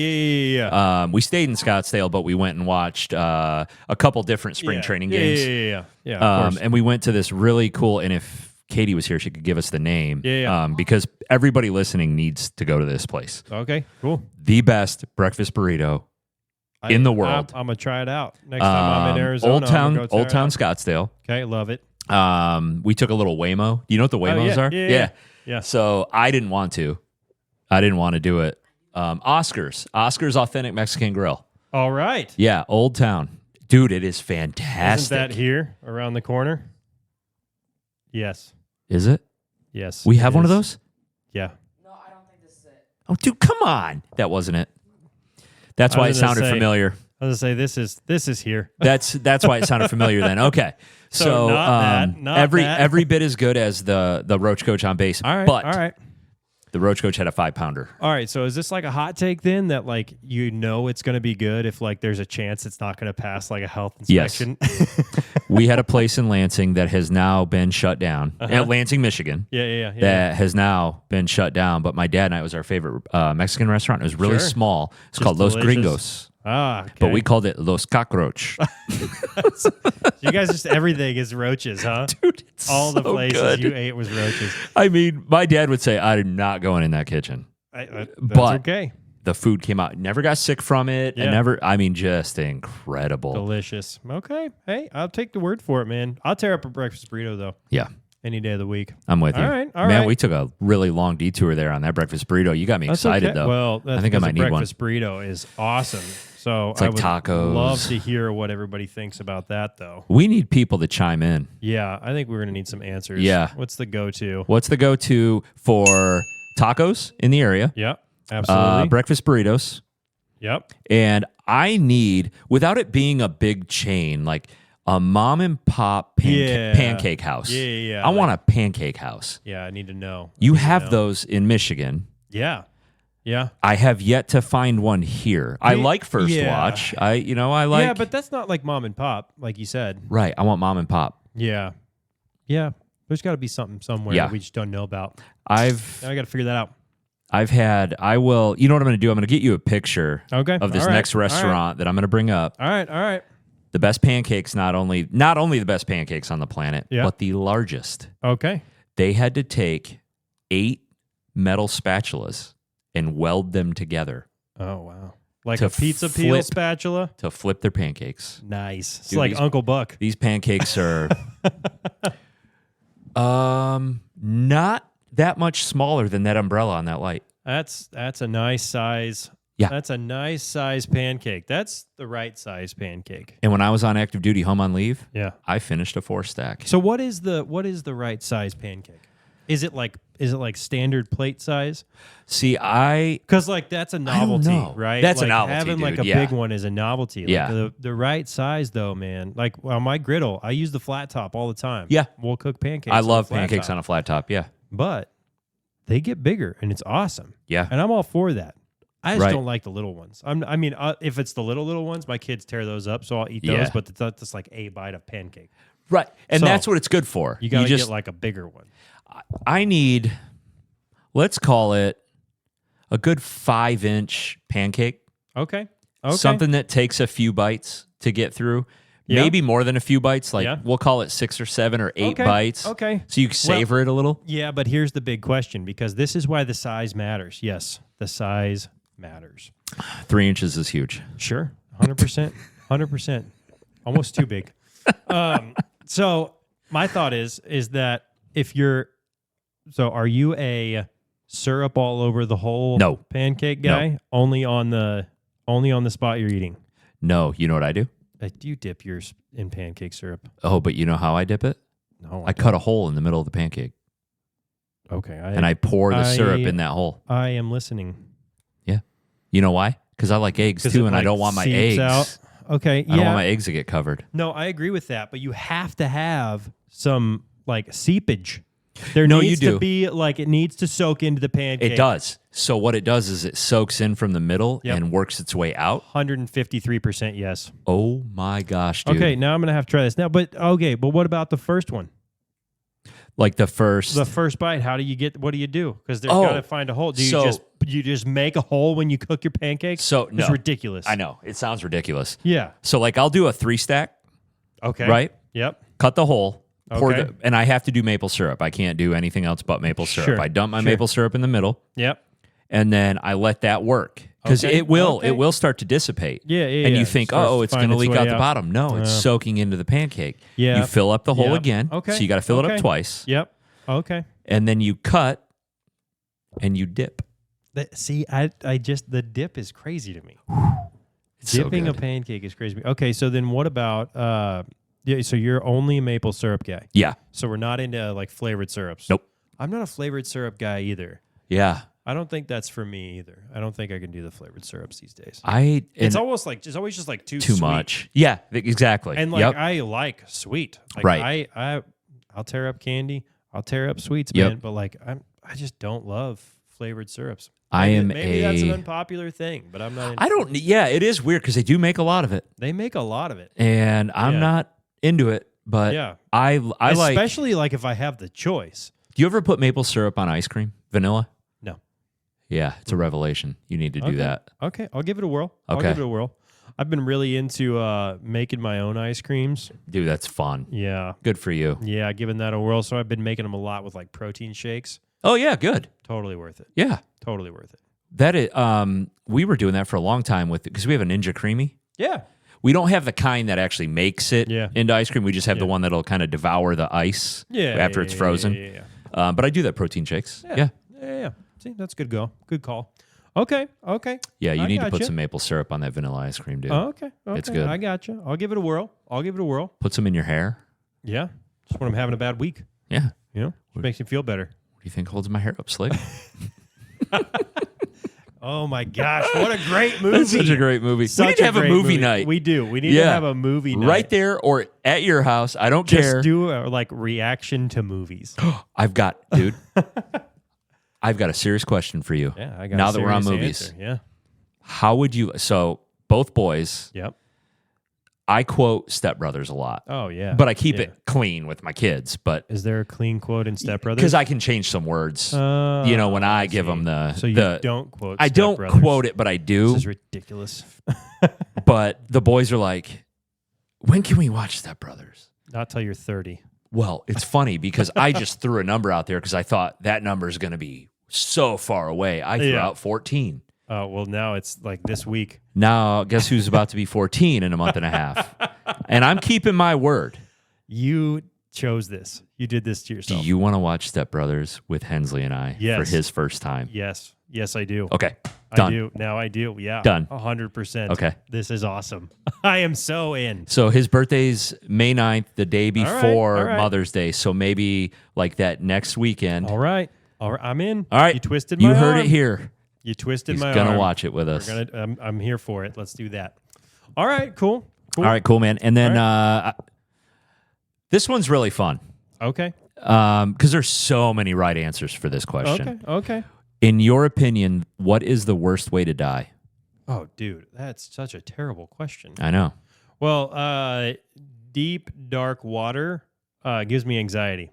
yeah. We stayed in Scottsdale, but we went and watched a couple different spring Yeah. training Yeah, games. Yeah, of course. And we went to this really cool. And if Katie was here, she could give us the name. Yeah. Because everybody listening needs to go to this place. Okay, cool. The best breakfast burrito in the world. I'm gonna try it out next time I'm in Arizona. Old I'm gonna Town, go try Old it Town out. Scottsdale. Okay, love it. We took a little Waymo. You know what the Waymos are? Yeah. So I didn't want to. do it. Oscar's Authentic Mexican Grill. All right. Yeah, Old Town. Dude, it is fantastic. Isn't that here around the corner? Yes. Is it? Yes. We it have one of is. those? Yeah. No, I don't think this is it. Oh, dude, come on. That wasn't it. That's I why it was gonna sounded say- familiar. I was gonna say this is here. That's why it sounded familiar then. Okay. So not that, not every that. every bit as good as the Roach Coach on base. All right. But all right. the Roach Coach had a 5-pounder. All right. So is this like a hot take then that like you know it's gonna be good if like there's a chance it's not gonna pass like a health Yes. inspection? We had a place in Lansing that has now been shut down. Lansing, Michigan. Yeah. That has now been shut down. But my dad and I, it was our favorite Mexican restaurant. It was really Sure. small. It's called Los delicious. Gringos. Ah, okay. But we called it Los Cockroach. You guys just everything is roaches, huh? Dude, it's All the so places good. you ate was roaches. I mean, my dad would say, I'm not going in that kitchen. That's But- okay. The food came out. Never got sick from it. Yeah. Just incredible. Delicious. Okay. Hey, I'll take the word for it, man. I'll tear up a breakfast burrito though. Yeah, Any day of the week. I'm with you. All right, all Man, right. we took a really long detour there on that breakfast burrito. You got me That's excited, okay. though. Well, that's I think I because might a need one. breakfast burrito is awesome. So It's like I would tacos. love to hear what everybody thinks about that, though. We need people to chime in. Yeah, I think we're going to need some answers. Yeah. What's the go-to? What's the go-to for tacos in the area? Yep, absolutely. Breakfast burritos. Yep. And I need, without it being a big chain, like a mom and pop pancake house. Yeah. I want a pancake house. Yeah, I need to know. You have those in Michigan. Yeah. I have yet to find one here. I like First yeah. Watch. I like. Yeah, but that's not like mom and pop, like you said. Right. I want mom and pop. Yeah. There's got to be something somewhere that we just don't know about. I got to figure that out. I will, you know what I'm going to do? I'm going to get you a picture of this next restaurant that I'm going to bring up. All right. The best pancakes, not only the best pancakes on the planet, but the largest. Okay. They had to take 8 metal spatulas and weld them together. Oh, wow. Like To a pizza peel spatula? to flip their pancakes. Nice. It's Dude, like these- Uncle Buck. These pancakes are not that much smaller than that umbrella on that light. That's a nice size. Yeah. That's a nice size pancake. That's the right size pancake. And when I was on active duty home on leave, Yeah. I finished a 4-stack. So what is the right size pancake? Is it like standard plate size? See, Because like that's a novelty, know. right? That's a like, novelty, Having like dude. a big one is a novelty. Like, Yeah. The right size though, man. Like on my griddle, I use the flat top all the time. Yeah. We'll cook pancakes. I on love a flat pancakes top. on a flat top. Yeah. But they get bigger and it's awesome. Yeah. And I'm all for that. I just Right. don't like the little ones. If it's the little ones, my kids tear those up, so I'll eat those. Yeah. But it's not just like a bite of pancake. Right. And So, that's what it's good for. You gotta just, get like a bigger one. I need, let's call it a good 5-inch pancake. Okay. Something that takes a few bites to get through. Yeah. Maybe more than a few bites. Like Yeah. we'll call it 6 or 7 or 8 Okay. bites. Okay. So you savor it a little. Yeah, but here's the big question, because this is why the size matters. Yes, the size matters. 3 inches is huge. Sure. 100%. 100%. Almost too big. So my thought is that are you a syrup all over the whole No. pancake guy? No. Only on the spot you're eating. No, you know what I do? Do you dip yours in pancake syrup? Oh, but you know how I dip it? No. I cut a hole in the middle of the pancake Okay. and I pour the syrup in that hole. I am listening. Yeah. You know why? Because I like eggs 'Cause too, it, and I like, don't want my seeps eggs. out. Okay. I don't want my eggs to get covered. No, I agree with that, but you have to have some like seepage. There No, needs you do. to be like it needs to soak into the pancake. It does. So what it does is it soaks in from the middle Yep. and works its way out. 153% yes. Oh my gosh, dude. Okay, now I'm gonna have to try this now. But what about the first one? Like the first. The first bite. What do you do? Because there's Oh, got to find a hole. Do you just make a hole when you cook your pancakes? So, no. It's ridiculous. I know. It sounds ridiculous. Yeah. So like I'll do a 3-stack, Okay. right? Yep. Cut the hole. Pour Okay. and I have to do maple syrup. I can't do anything else but maple syrup. Sure, I dump my sure. maple syrup in the middle, Yep. and then I let that work because Okay, it will okay. start to dissipate. Yeah. And yeah. you think, Starts oh, to it's find going to its leak way out the bottom. No, it's soaking into the pancake. Yeah. You fill up the hole Yep. again. Okay. So you got to fill it Okay. up twice. Yep. Okay. And then you cut and you dip. The dip is crazy to me. It's so Dipping a good. pancake is crazy to me. Okay, so then what about so you're only a maple syrup guy. Yeah. So we're not into like flavored syrups. Nope. I'm not a flavored syrup guy either. Yeah. I don't think that's for me either. I don't think I can do the flavored syrups these days. It's always just like too sweet. much. Yeah, exactly. And like Yep. I like sweet. Like Right. I'll tear up candy. I'll tear up sweets, Yep. man. But like I just don't love flavored syrups. Maybe That's an unpopular thing, but I'm not. I don't. Yeah, it is weird because they do make a lot of it, They make a lot of it. and I'm Yeah. not into it. But Yeah. I like. Especially like if I have the choice. Do you ever put maple syrup on ice cream? Vanilla? No. Yeah, it's a revelation. You need to do Okay. that. Okay, I'll give it a whirl. I'll Okay. give it a whirl. I've been really into making my own ice creams. Dude, that's fun. Yeah. Good for you. Yeah, giving that a whirl. So I've been making them a lot with like protein shakes. Oh yeah, good. Totally worth it. Yeah, Totally worth it. that is. We were doing that for a long time with because we have a Ninja Creamy. Yeah. We don't have the kind that actually makes it Yeah. into ice cream. We just have the Yeah. one that'll kind of devour the ice after it's frozen. Yeah. But I do that protein shakes. Yeah. Yeah. See, that's good go. Good call. Okay. Yeah, you I need to put gotcha. some maple syrup on that vanilla ice cream, dude. Oh, okay. It's good. I gotcha. I'll give it a whirl. Put some in your hair. Yeah. Just when I'm having a bad week. Yeah. You know, it makes me feel better. What do you think holds my hair up, Slick? Oh my gosh, what a great movie! That's such a great movie. We Such need to have a great movie night. We do. We need to have a movie night right there or at your house. I don't Just care. do a, like reaction to movies. I've got a serious question for you. Yeah, I got. Now a that we're on serious movies, answer. Yeah. how would you? So both boys. Yep. I quote Step Brothers a lot. Oh yeah. But I keep Yeah. it clean with my kids. But Is there a clean quote in Step Brothers? because I can change some words, when I give them the. So you the, don't quote. I Step don't Brothers. quote it, but I do. This is ridiculous. But the boys are like, when can we watch Step Brothers? Not till you're 30. Well, it's funny because I just threw a number out there because I thought that number is going to be so far away. I threw out 14. Oh well, now it's like this week. Now, guess who's about to be 14 in a month and a half? And I'm keeping my word. You chose this. You did this to Do yourself. you want to watch Step Brothers with Hensley and I Yes. for his first time? Yes, I do. Okay, done. I do. Now I do. Yeah. Done. 100%. Okay. This is awesome. I am so in. So his birthday's May 9th, the day before all right. Mother's Day. So maybe like that next weekend. All right. I'm in. All right. You twisted my You heard arm. it here. You twisted He's my going to arm. watch it with us. We're gonna, I'm here for it. Let's do that. All right. Cool. All right, cool, man. And then this one's really fun Okay. because there's so many right answers for this question. Okay. In your opinion, what is the worst way to die? Oh, dude, that's such a terrible question. I know. Well, deep, dark water gives me anxiety.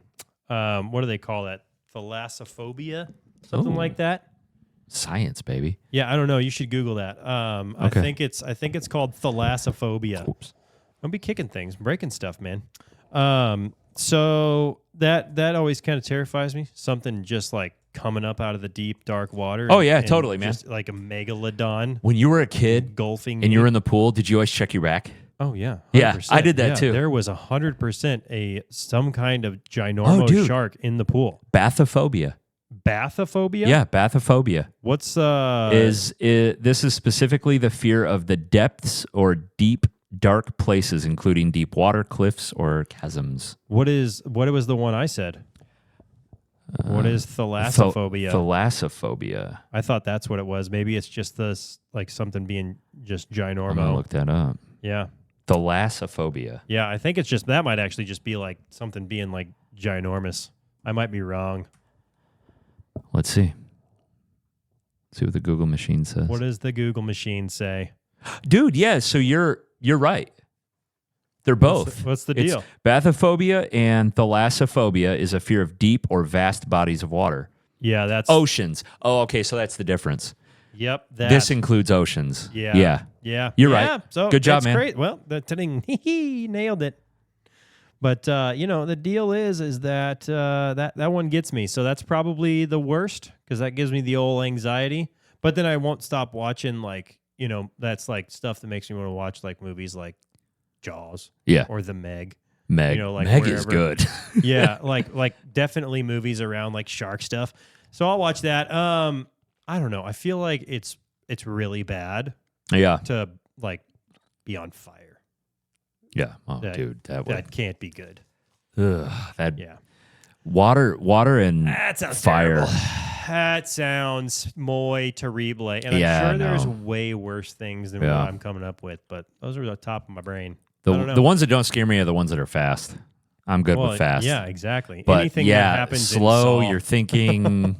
What do they call that? Thalassophobia? Something Ooh. like that? Science, baby. Yeah, I don't know. You should Google that. I Okay. think it's called thalassophobia. Oops. Don't be kicking things, breaking stuff, man. So that always kind of terrifies me. Something just like coming up out of the deep, dark water. Oh, yeah, totally, man. Just like a megalodon When you were a kid engulfing and me. you were in the pool, did you always check your rack? Oh yeah, Yeah, 100%. I did that too. There was 100% some kind of ginormous dude. shark in the pool. Bathyphobia. Bathyphobia? Yeah, bathyphobia. What's This is specifically the fear of the depths or deep, dark places, including deep water, cliffs, or chasms. what was the one I said? What is thalassophobia? Thalassophobia. I thought that's what it was. Maybe it's just this like something being just I'm gonna ginormo. look that up. Yeah. Thalassophobia. Yeah, I think it's just that might actually just be like something being like ginormous. I might be wrong. Let's see. See what the Google machine says. What does the Google machine say? Dude, yeah, so you're right. They're both. What's the It's deal? bathyphobia and thalassophobia is a fear of deep or vast bodies of water. Yeah, that's Oceans. Oh, okay, so that's the difference. Yep. That. This includes oceans. Yeah. Yeah. Yeah. You're Yeah, right. So Good job, that's man. Great. Well, the ting nailed it. But the deal is that that one gets me. So that's probably the worst because that gives me the old anxiety. But then I won't stop watching that's like stuff that makes me want to watch like movies like Jaws. Yeah. Or The Meg. Meg. Like Meg is wherever. good. Yeah, like definitely movies around like shark stuff. So I'll watch that. I don't know. I feel like it's really bad Yeah. to like be on fire. Yeah. Oh, That- dude, that would. That can't be good. That Yeah. water and That sounds fire. terrible. That sounds muy terrible. And Yeah, I'm sure there's no. way worse things than Yeah. what I'm coming up with, but those are the top of my brain. I The don't know. the ones that don't scare me are the ones that are fast. I'm good Well, with fast. Yeah, exactly. But Anything yeah, that happens in slow. Saw- You're thinking.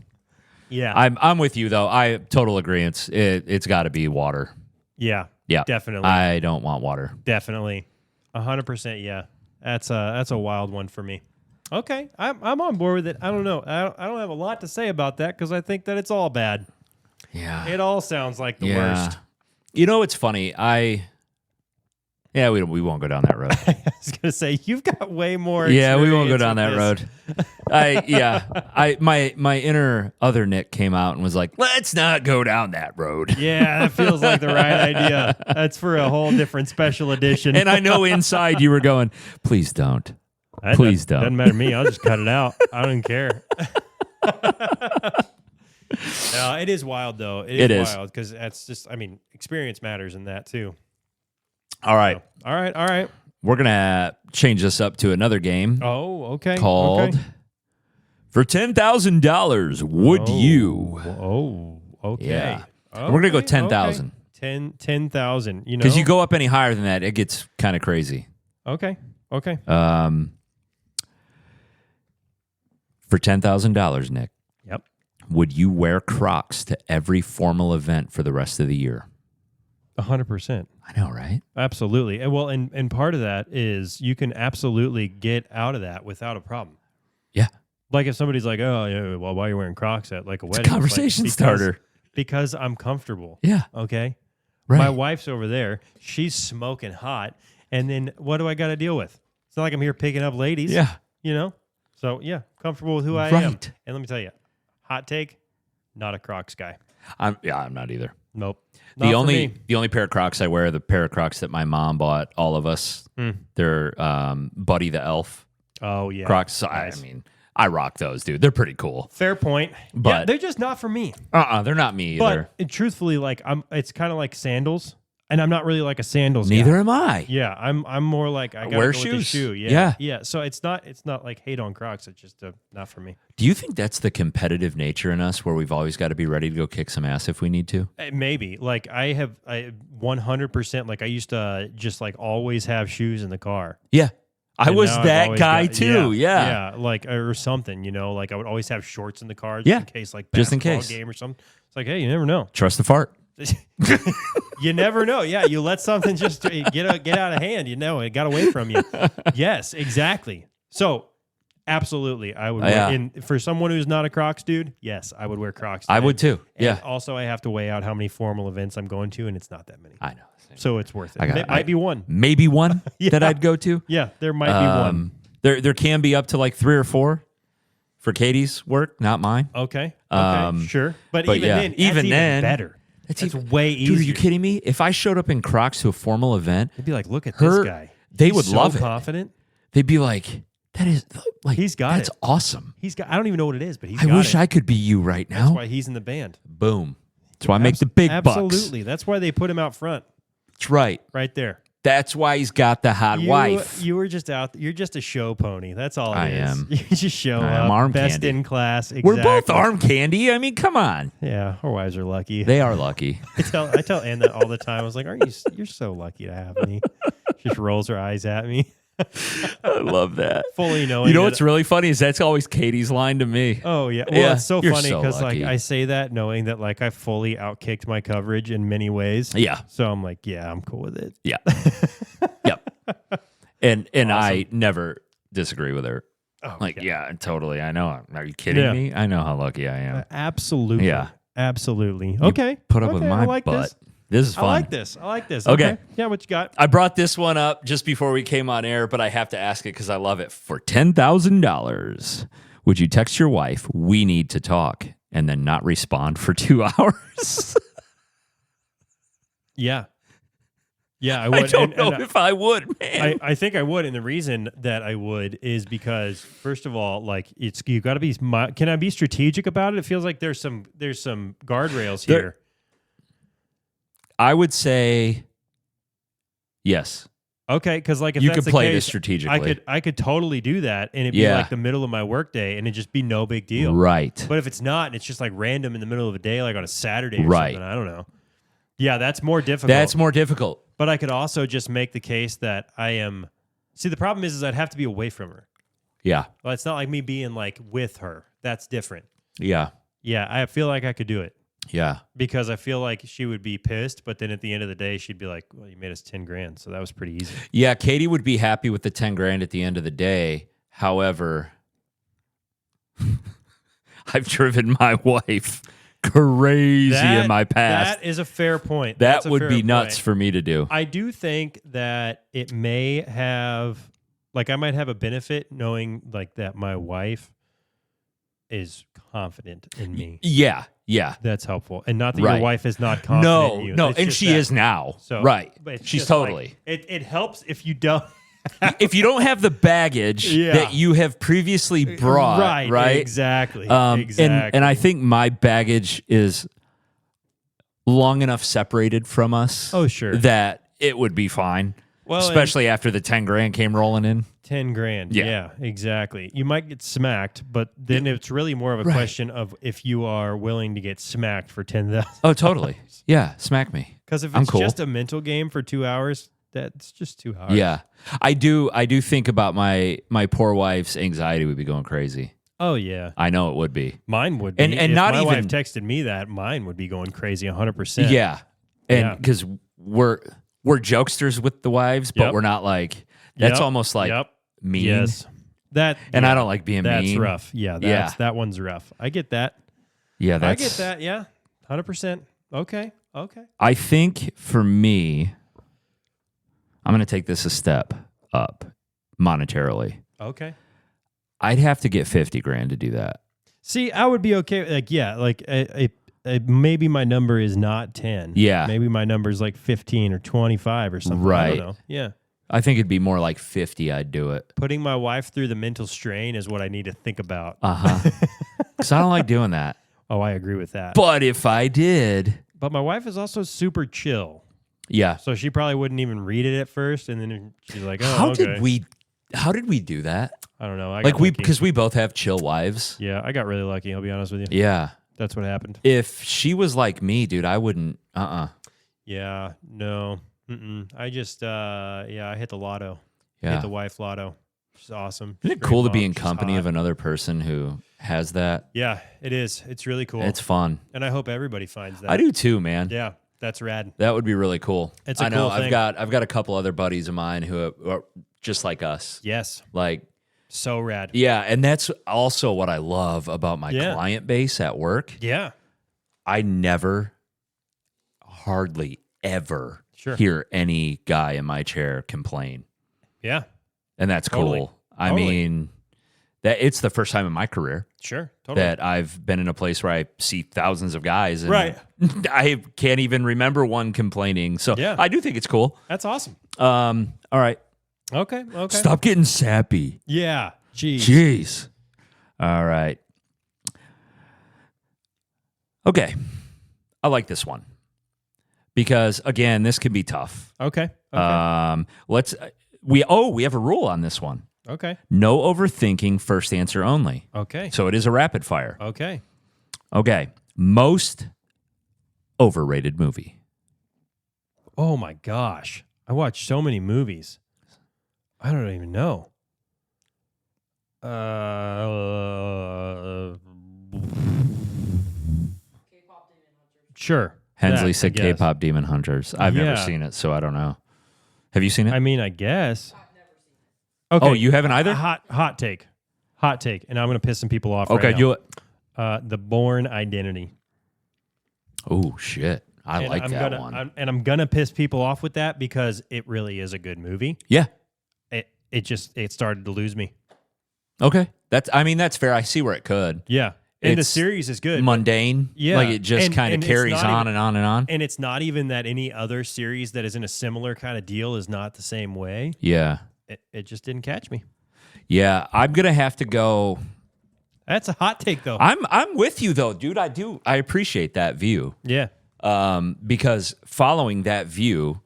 Yeah. I'm with you though. I total agreement. It's got to be water. Yeah. Yeah, Definitely. I don't want water. Definitely. 100%. Yeah. That's a wild one for me. Okay. I'm on board with it. I don't know. I don't have a lot to say about that because I think that it's all bad. Yeah, It all sounds like the worst. You know, it's funny. We won't go down that road. I was going to say, you've got way more. Yeah, we won't go experience down with that this. road. My inner other Nick came out and was like, "Let's not go down that road." Yeah, that feels like the right idea. That's for a whole different special edition. And I know inside you were going, "Please don't." That please don't. Doesn't matter to me. I'll just cut it out. I don't care. it is wild though. It is wild because that's just. I mean, experience matters in that too. All right. So, all right. We're gonna change this up to another game. Oh, okay. Called For $10,000. Would you? Oh, okay. Yeah. We're gonna go 10,000. 10,000. You know, Because you go up any higher than that, it gets kind of crazy. Okay. For $10,000, Nick. Yep. Would you wear Crocs to every formal event for the rest of the year? 100%. I know, right? Absolutely. And well, and part of that is you can absolutely get out of that without a problem. Yeah. Like if somebody's like, "Oh, yeah, well, why are you wearing Crocs at like a wedding?" It's a conversation starter. Because I'm comfortable. Yeah. Okay. Right. My wife's over there. She's smoking hot. And then what do I got to deal with? It's not like I'm here picking up ladies. Yeah. You know? So, yeah, comfortable with who I am. Right. And let me tell you, hot take, not a Crocs guy. I'm not either. Nope. Not The for only me. the only pair of Crocs I wear are the pair of Crocs that my mom bought all of us. They're Buddy the Elf Oh, yeah. Crocs. So Nice. I mean, I rock those, dude. They're pretty cool. Fair point. But- yeah, they're just not for me. They're not me either. But truthfully, like it's kind of like sandals, and I'm not really like a sandals Neither guy. am I. Yeah, I'm more like I gotta Wear go with the shoes. shoe. Yeah. Yeah. So it's not like hate on Crocs. It's just not for me. Do you think that's the competitive nature in us where we've always got to be ready to go kick some ass if we need to? Maybe like I 100%. Like I used to just like always have shoes in the car. Yeah. I And was now I've that always guy got- too. Yeah. Yeah, like or something. You know, like I would always have shorts in the car just Yeah. in case, like Just in basketball case. game or something. It's like, hey, you never know. Trust the fart. You never know. Yeah, you let something just get out of hand. You know, it got away from you. Yes, exactly. So, absolutely, I would. Yeah. For someone who's not a Crocs dude, yes, I would wear Crocs. I today. would too. And Yeah. Also, I have to weigh out how many formal events I'm going to, and it's not that many. I know. So it's worth it. I got- It might be one. Maybe one that I'd go to. Yeah, there might be one. There can be up to like 3 or 4 for Katie's work, not mine. Okay. Um, Sure. But but even yeah, then, that's even even then, better. That's That's even- way easier. Dude, are you kidding me? If I showed up in Crocs to a formal event, They'd be like, look at Her- this guy. they He's would so love it. confident. they'd be like, "That is like He's got that's it. awesome." He's got. I don't even know what it is, but he's I got wish it. I could be you right That's now. why he's in the band. Boom. That's why I make the big bucks. Absolutely. That's why they put him out front, That's right. right there. That's why he's got the hot wife. You were just out. You're just a show pony. That's all it I is. am. You just show I am up. arm best candy. in class. Exactly. We're both arm candy. I mean, come on. Yeah, our wives are lucky. They are lucky. I tell Ann that all the time. I was like, "Aren't you? You're so lucky to have me." She just rolls her eyes at me, I love that. fully knowing. You know that- what's really funny is that's always Katie's line to me. Oh yeah. Well, Yeah, it's so you're funny so because like lucky. I say that knowing that like I fully outkicked my coverage in many ways. Yeah. So I'm like, yeah, I'm cool with it. Yeah. Yep. And I never disagree with her. Oh, Like, yeah, totally. I know. Are you kidding Yeah. me? I know how lucky I am. Absolutely. Yeah. Absolutely. Okay. Put up with Okay, my I like butt. This. This is fun. I like this. I like this. Okay. Yeah, what you got? I brought this one up just before we came on air, but I have to ask it because I love it. For $10,000, would you text your wife, "We need to talk," and then not respond for 2 hours? Yeah. Yeah, I would. I don't know and if I would, man. I think I would, and the reason that I would is because first of all, like you got to be. Can I be strategic about it? It feels like there's some guardrails There- here. I would say yes. Okay, because like if You that's could the play case, this strategically. I could totally do that, and it'd be Yeah. like the middle of my workday, and it'd just be no big deal. Right. But if it's not, and it's just like random in the middle of a day, like on a Saturday or Right. something, I don't know. Yeah, that's more difficult. That's more difficult. But I could also just make the case that I am. See, the problem is I'd have to be away from her. Yeah. Well, it's not like me being like with her. That's different. Yeah. Yeah, I feel like I could do it Yeah. because I feel like she would be pissed, but then at the end of the day, she'd be like, "Well, you made us 10 grand, so that was pretty easy." Yeah. Katie would be happy with the 10 grand at the end of the day. However, I've driven my wife crazy in my past. That is a fair point. That That's a would fair be nuts point. for me to do. I do think that it may have, like, I might have a benefit knowing, like, that my wife is confident in me. Yeah. Yeah. That's helpful, and not that Right. your wife is not confident in you. No, It's and just she that. is now. So, right. but it's She's just like, totally. it helps if you don't. if you don't have the baggage Yeah. that you have previously brought, right? Exactly. And I think my baggage is long enough separated from us. Oh, sure. That it would be fine. Well, especially after the 10 grand came rolling in. 10 grand. Yeah. Yeah, exactly. You might get smacked, but then it's really more of a question of if you are willing to get smacked for 10,000. Oh, totally. Yeah, smack me. Because if I'm it's cool. just a mental game for 2 hours, that's just 2 hours. Yeah. I do think about my poor wife's anxiety would be going crazy. Oh, yeah. I know it would be. Mine would be. And if not my even wife texted me that, mine would be going crazy 100%. Yeah. And Yeah. because we're jokesters with the wives, but Yep. we're not like that's Yep. almost like Yep. mean. Yes. And I don't like being that's mean. rough. Yeah, that one's rough. I get that. Yeah, I get that. Yeah. 100%. Okay. I think for me, I'm going to take this a step up monetarily. Okay. I'd have to get 50 grand to do that. See, I would be okay. Like, yeah, like maybe my number is not 10. Yeah. Maybe my number is like 15 or 25 or something. I Right. don't know. Yeah. I think it'd be more like 50. I'd do it. Putting my wife through the mental strain is what I need to think about. Because I don't like doing that. Oh, I agree with that. But if I did, But my wife is also super chill. yeah. So she probably wouldn't even read it at first. And then she's like, oh, How okay. did we do that? I don't know. I Like got lucky. because we both have chill wives. Yeah, I got really lucky. I'll be honest with you. Yeah. That's what happened. If she was like me, dude, I wouldn't. Yeah, no. I just, I hit the lotto. Yeah. Hit the wife lotto. She's awesome. Isn't She's it great cool to mom. be in She's company hot. of another person who has that? Yeah, it is. It's really cool. It's fun. And I hope everybody finds that. I do too, man. Yeah, that's rad. That would be really cool. It's a I know. cool thing. I've got a couple other buddies of mine who are just like us. Yes, Like, so rad. yeah, and that's also what I love about my Yeah. client base at work. Yeah, I never, hardly ever Sure. hear any guy in my chair complain. yeah, And that's Totally. cool. I Totally. mean, that it's the first time in my career sure, totally. that I've been in a place where I see thousands of guys and Right. I can't even remember one complaining. So Yeah. I do think it's cool. That's awesome. All right. Okay. Stop getting sappy. Yeah, jeez. Jeez. All right. Okay. I like this one. Because again, this can be tough. Okay. We have a rule on this one. Okay. No overthinking, first answer only. Okay. So it is a rapid fire. Okay. Okay. Most overrated movie. Oh my gosh. I watch so many movies. I don't even know. K-pop Demon Hunters. Sure. Hensley That, said I guess. K-pop Demon Hunters. I've never Yeah. seen it, so I don't know. Have you seen it? I mean, I guess. I've never seen it. Okay. Oh, you haven't either? Hot take. And I'm going to piss some people off Okay, right do it. now. The Bourne Identity. Oh, shit. I And like I'm that gonna, one. I'm going to piss people off with that because it really is a good movie. Yeah. It started to lose me. Okay. That's fair. I see where it could. Yeah. And the It's series is good. Mundane. Yeah. Like it just And- kind of and it's carries not on even- and on and on. And it's not even that any other series that is in a similar kind of deal is not the same way. Yeah. It just didn't catch me. Yeah. I'm going to have to go. That's a hot take, though. I'm with you though, dude. I appreciate that view. Yeah. Because following that view,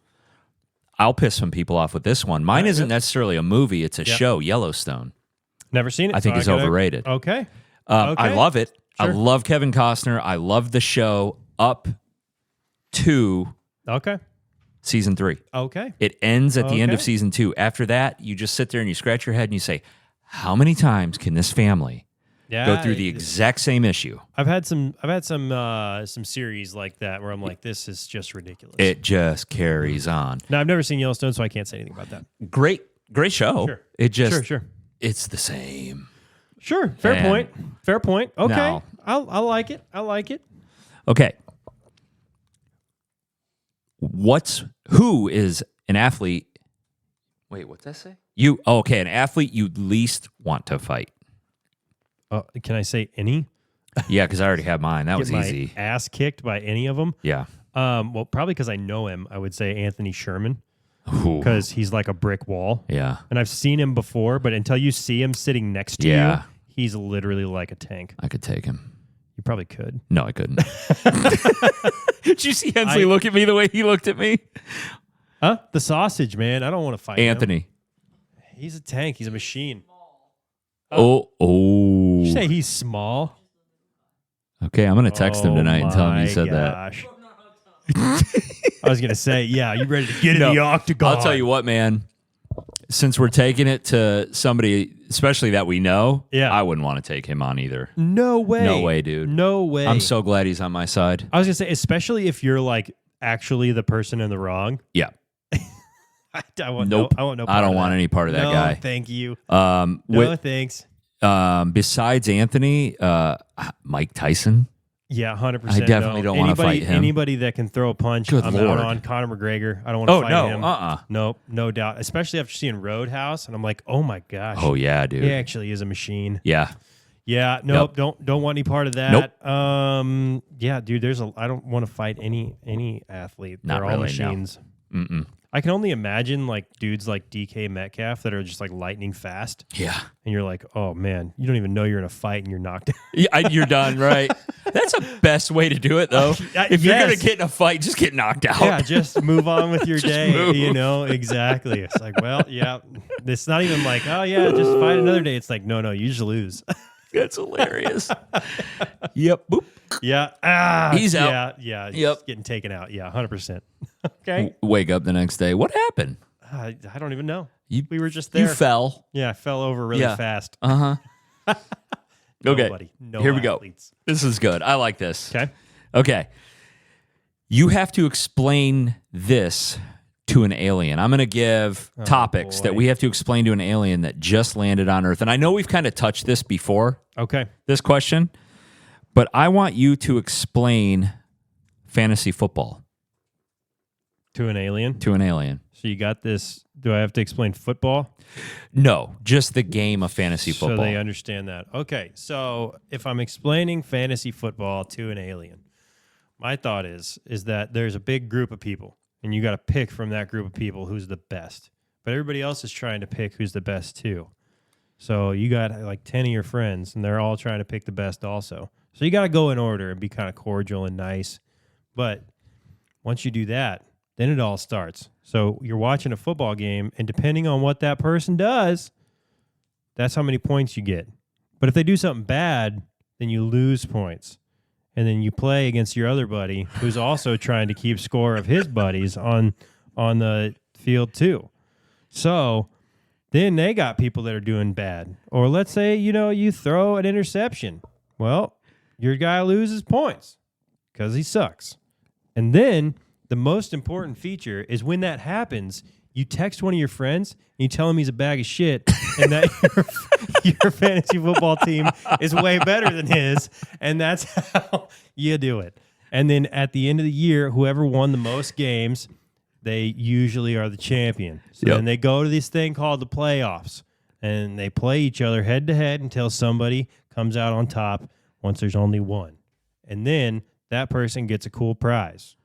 I'll piss some people off with this one. Mine isn't necessarily a movie; it's a show, Yellowstone. Never seen it. I think so it's gotta- overrated. Okay. I Okay. love it. I Sure. love Kevin Costner. I love the show up to Okay. season 3. Okay. It ends at the end of Okay. season 2. After that, you just sit there and you scratch your head and you say, "How many times can this family Yeah. go through the exact same issue?" I've had some series like that where I'm like, this is just ridiculous. It just carries on. Now I've never seen Yellowstone, so I can't say anything about that. Great show. Sure. It just Sure. it's the same. Sure. Fair And- point. Fair point. Okay. No. I like it. I like it. Okay. Who is an athlete? Wait, what's that say? An athlete you'd least want to fight. Can I say any? Yeah, because I already have mine. That was Get my easy. ass kicked by any of them. Yeah. Well, probably because I know him. I would say Anthony Sherman. Ooh. because he's like a brick wall. Yeah. And I've seen him before, but until you see him sitting next to Yeah. you, he's literally like a tank. I could take him. You probably could. No, I couldn't. Did you see Hensley look at me the way he looked at me? Huh? The sausage, man. I don't want to fight him. Anthony. He's a tank. He's a machine. Oh. Did you say he's small? Okay, I'm going to text him tonight and tell him you my said gosh. I was going to say, yeah, you ready to get in the octagon? I'll tell you what, man. Since we're taking it to somebody, especially that we know, Yeah. I wouldn't want to take him on either. No way. No way, dude. No way. I'm so glad he's on my side. I was going to say, especially if you're like actually the person in the wrong. Yeah. I want Nope. I want no I part don't of want that. any part of that No, guy. thank you. No, Thanks. besides Anthony, Mike Tyson. Yeah, 100%. I definitely don't wanna fight him. Anybody that can throw a punch, Good I'm Lord. out on. Conor McGregor, I don't want to Oh, fight no. him. Nope, no doubt. Especially after seeing Roadhouse, and I'm like, oh my gosh. Oh, yeah, dude. He actually is a machine. Yeah. Yeah, nope, don't want any part of that. Nope. Yeah, dude, I don't want to fight any athlete. Not They're all really, no. machines. Mm-mm. I can only imagine like dudes like DK Metcalf that are just like lightning fast, Yeah. and you're like, oh man, you don't even know you're in a fight and you're knocked out. Yeah, you're done, right? That's the best way to do it, though. If you're Yes. going to get in a fight, just get knocked out. Yeah, just move on with your Just day. move. You know, exactly. It's like, well, yeah. It's not even like, oh yeah, just fight another day. It's like, no, you just lose. That's hilarious. Yep. Boop. Yeah. He's out. Yeah. Yep. Just getting taken out. Yeah, 100%. Okay. Wake up the next day. What happened? I don't even know. You, We were just there. You fell. Yeah, I fell over really fast. Uh-huh. Okay. Nobody. No Here we athletes. go. This is good. I like this. Okay. Okay. You have to explain this to an alien. I'm going to give topics boy. that we have to explain to an alien that just landed on Earth. And I know we've kind of touched this before, Okay. this question, but I want you to explain fantasy football To an alien. to an alien. So you got this. Do I have to explain football? No, just the game of fantasy football. So they understand that. Okay. So if I'm explaining fantasy football to an alien, my thought is that there's a big group of people, and you got to pick from that group of people who's the best. But everybody else is trying to pick who's the best too. So you got like 10 of your friends, and they're all trying to pick the best also. So you got to go in order and be kind of cordial and nice. But once you do that, then it all starts. So you're watching a football game, and depending on what that person does, that's how many points you get. But if they do something bad, then you lose points. And then you play against your other buddy who's also trying to keep score of his buddies on the field too. So then they got people that are doing bad. Or let's say, you throw an interception. Well, your guy loses points because he sucks. And then the most important feature is when that happens, you text one of your friends and you tell him he's a bag of shit and that your fantasy football team is way better than his, and that's how you do it. And then at the end of the year, whoever won the most games, they usually are the champion. So then they go to this thing called the playoffs, and they play each other head to head until somebody comes out on top once there's only one. And then that person gets a cool prize.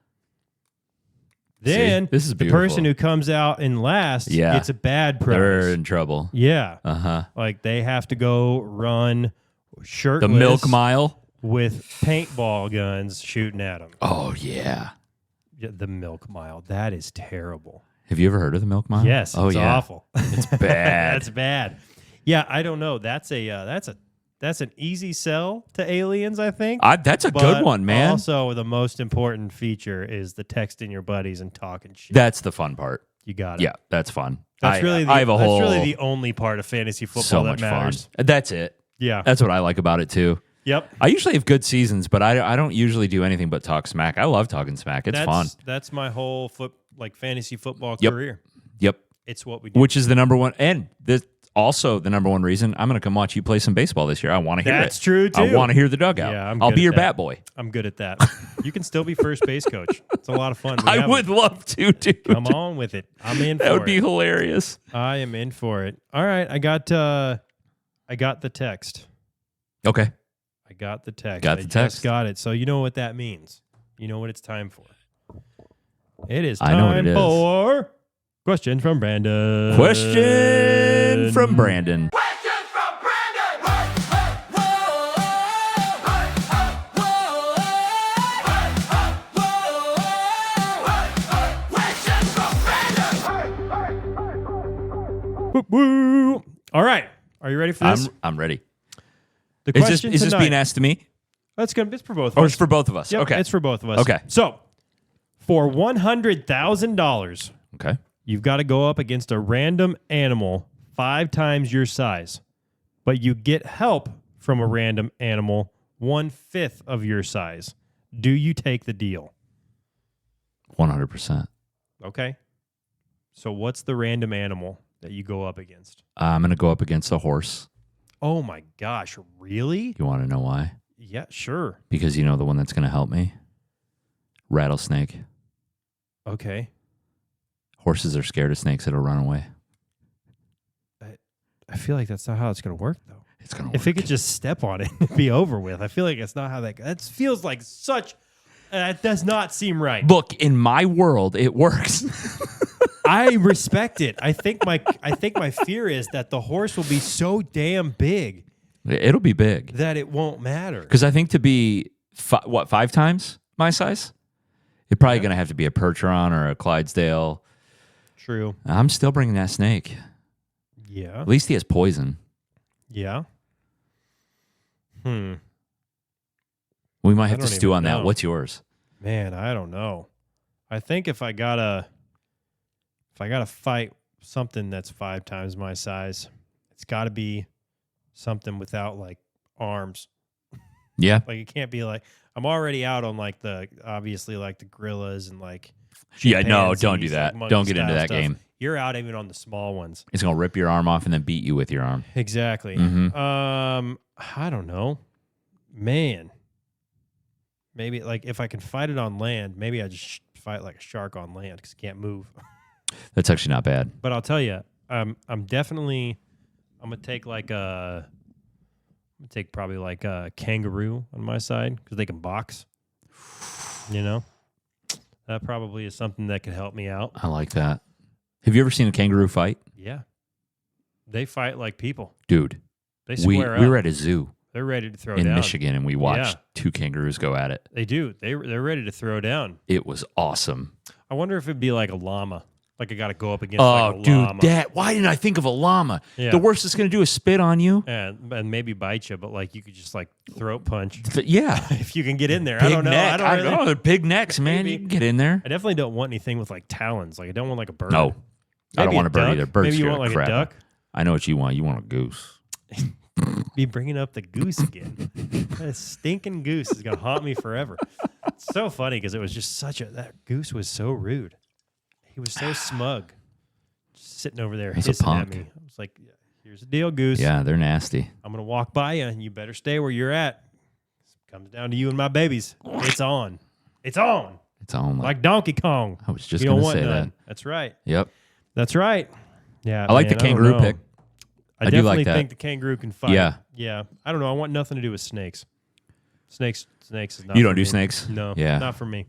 Then this is the beautiful. person who comes out in last gets a bad prize. They're in trouble. Yeah. Uh-huh. Like they have to go run shirtless The milk mile. with paintball guns shooting at them. Oh, yeah. The milk mile. That is terrible. Have you ever heard of the milk mile? Yes, Oh, it's yeah. awful. It's bad. That's bad. Yeah, I don't know. That's an easy sell to aliens, I think. That's a But good one, man. Also, the most important feature is the texting your buddies and talking shit. That's the fun part. You got it. Yeah, that's fun. That's I really have a whole that's really the only part of fantasy football so that much matters. fun. That's it. Yeah. That's what I like about it too. Yep. I usually have good seasons, but I don't usually do anything but talk smack. I love talking smack. It's fun. That's my whole fantasy football Yep. career. Yep. It's what we do. Which is the number one, and this also the number one reason I'm going to come watch you play some baseball this year. I want to hear it. That's true, too. I want to hear the dugout. Yeah, I'm I'll good be at your that. bat boy. I'm good at that. You can still be first base coach. It's a lot of fun. We I have would them. love to, dude. Come on with it. I'm in for That would it. be hilarious. I am in for it. All right, I got the text. Okay. I got the text. Got the I text. Just got it. So you know what that means. You know what it's time for. It is I know what time it is. for Question from Brandon. Question from Brandon. Questions from Brandon. Questions from Brandon. Woo, woo. All right. Are you ready for this? I'm ready. The Is question this tonight- being asked to me? It's for both of Or us. it's for both of us? Yep, Okay. it's for both of us. Okay. So, for $100,000, Okay. you've got to go up against a random animal 5 times your size, but you get help from a random animal 1/5 of your size. Do you take the deal? 100%. Okay. So, what's the random animal that you go up against? I'm going to go up against a horse. Oh my gosh, really? You want to know why? Yeah, sure. Because you know the one that's going to help me? Rattlesnake. Okay. Horses are scared of snakes that'll run away. I feel like that's not how it's going to work, though. It's going to work. If it could just step on it and be over with, I feel like it's not how that feels like such. That does not seem right. Look, in my world, it works. I respect it. I think my fear is that the horse will be so damn big It'll be big. that it won't matter. Because I think to be, 5 times my size? It's probably going to have to be a Percheron or a Clydesdale. True. I'm still bringing that snake. Yeah. At least he has poison. Yeah. We might have to don't stew even on that. know. What's yours? Man, I don't know. I think if I gotta fight something that's 5 times my size, it's got to be something without like arms. Yeah. Like it can't be like I'm already out on like the obviously like the gorillas and like Yeah, no, chimpanzees, don't do like, that. monkey Don't get into style that stuff. game. You're out even on the small ones. It's going to rip your arm off and then beat you with your arm. Exactly. Mhm. I don't know. Man. Maybe like if I can fight it on land, maybe I just fight like a shark on land because it can't move. That's actually not bad. But I'll tell you, I'm gonna take probably like a kangaroo on my side because they can box. You know, that probably is something that could help me out. I like that. Have you ever seen a kangaroo fight? Yeah, they fight like people. Dude, They we square up. were at a zoo They're ready to throw in down. Michigan and we watched Yeah. 2 kangaroos go at it. They do. They're ready to throw down. It was awesome. I wonder if it'd be like a llama. Like I got to go up against Oh, like a dude, llama. why didn't I think of a llama? Yeah. The worst it's going to do is spit on you. And maybe bite you, but like you could just like throat punch Yeah. if you can get in there. Big I don't know. neck. I don't really, They're big necks, man. Maybe. You can get in there. I definitely don't want anything with like talons. Like I don't want like a bird. No. I don't Maybe want a bird duck. either. Birds Maybe you scare want the like crap a out. duck. I know what you want. You want a goose. Be bringing up the goose again. That stinking goose is gonna haunt me forever. It's so funny because it was just that goose was so rude. He was so smug, just sitting over there He's a hissing at punk. me. I was like, "Here's the deal, goose. Yeah, they're nasty. I'm gonna walk by you, and you better stay where you're at. It comes down to you and my babies. It's on. It's on. It's on. Like Donkey Kong. I was just You going don't to want say none. that. That's right. Yep. That's right. Yeah. I like the man, don't kangaroo know. pick. I I do definitely like that. think the kangaroo can fight. Yeah. Yeah. I don't know. I want nothing to do with snakes. Snakes is not You for don't do me. snakes? No. Yeah. Not for me.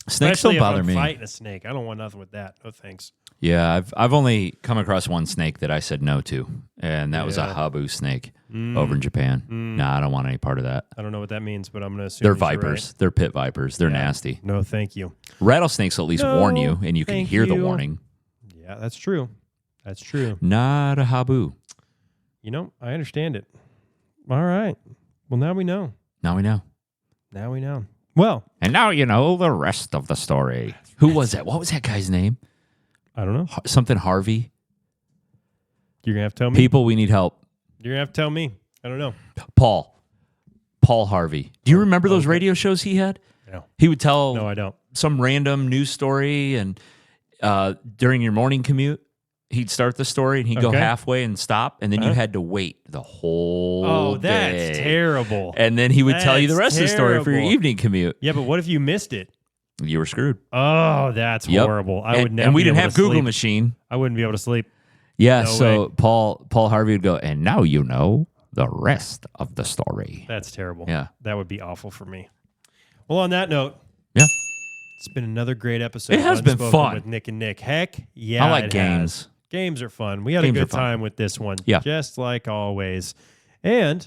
Snakes Especially don't bother if I'm me. fighting a snake. I don't want nothing with that. No thanks. Yeah, I've only come across one snake that I said no to, and that was a Yeah. habu snake over in Japan. Nah, I don't want any part of that. I don't know what that means, but I'm going to assume They're that you're vipers. right. They're pit vipers. They're Yeah. nasty. No, thank you. Rattlesnakes will at least No, warn you, and you can thank hear the you. warning. Yeah, that's true. That's true. Not a habu. You know, I understand it. All right. Well, now we know. Now we know. Now we know. Well, And now you know the rest of the story. Who was that? What was that guy's name? I don't know. Something Harvey. You're going to have to tell me. People, we need help. You're going to have to tell me. I don't know. Paul Harvey. Do you remember those radio shows he had? No. He would tell No, I don't. some random news story, and during your morning commute, he'd start the story and he'd go Okay. halfway and stop, and then you had to wait the whole Oh, day. that's terrible. And then he would tell you the That's rest of the story for your terrible. evening commute. Yeah, but what if you missed it? You were screwed. Oh, that's Yep. horrible. I and, would never. and we be didn't able have to Google sleep. machine. I wouldn't be able to sleep. Yeah, No so way. Paul Harvey would go, and now you know the rest of the story. That's terrible. Yeah. That would be awful for me. Well, on that note, Yeah. It's been another great episode. It has of been Unspoken fun. with Nick and Nick. Heck yeah, I like it games. has. Games are fun. We had Games a are good fun. time with this one. Yeah. Just like always. And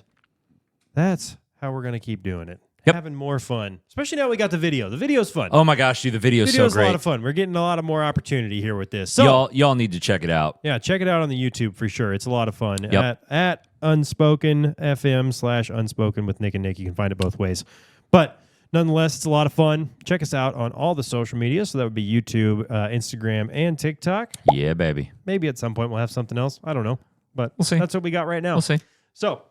that's how we're going to keep doing it. Yep. Having more fun. Especially now we got the video. The video's fun. Oh my gosh, dude, the video's so Video's a great. lot of fun. We're getting a lot of more opportunity here with this. So Y'all need to check it out. yeah, check it out on the YouTube for sure. It's a lot of fun. Yep. At Unspoken FM/Unspoken with Nick and Nick. You can find it both ways. But nonetheless, it's a lot of fun. Check us out on all the social media. So that would be YouTube, Instagram, and TikTok. Yeah, baby. Maybe at some point we'll have something else. I don't know. But We'll see. That's what we got right now. We'll see. So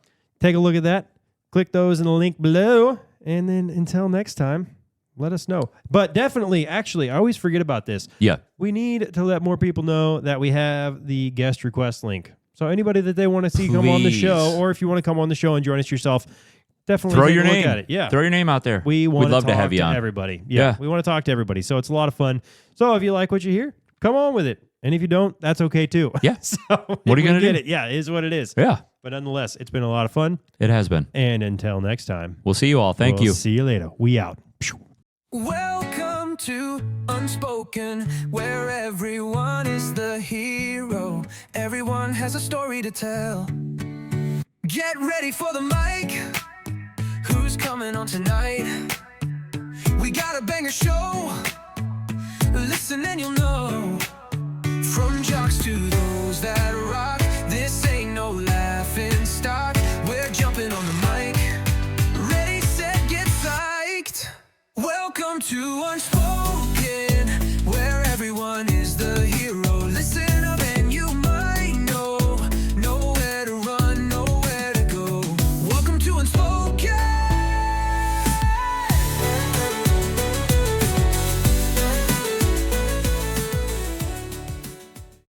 take a look at that. Click those in the link below. And then until next time, let us know. But definitely, actually, I always forget about this. Yeah. We need to let more people know that we have the guest request link. So anybody that they want to see come on the Please. show, or if you want to come on the show and join us yourself, definitely Throw take your a look name. at it. Yeah. Throw your name out there. We'd love talk to have you on. everybody. Yeah. We want to talk to everybody. So it's a lot of fun. So if you like what you hear, come on with it. And if you don't, that's okay too. Yeah. So What are you gonna get do? it? Yeah, it is what it is. Yeah, But nonetheless, it's been a lot of fun. it has been. And until next time, We'll see you all. Thank we'll you. See you later. We out. Welcome to Unspoken, where everyone is the hero. Everyone has a story to tell. Get ready for the mic. Who's coming on tonight? We got a banger show. Listen and you'll know. From jocks to those that rock.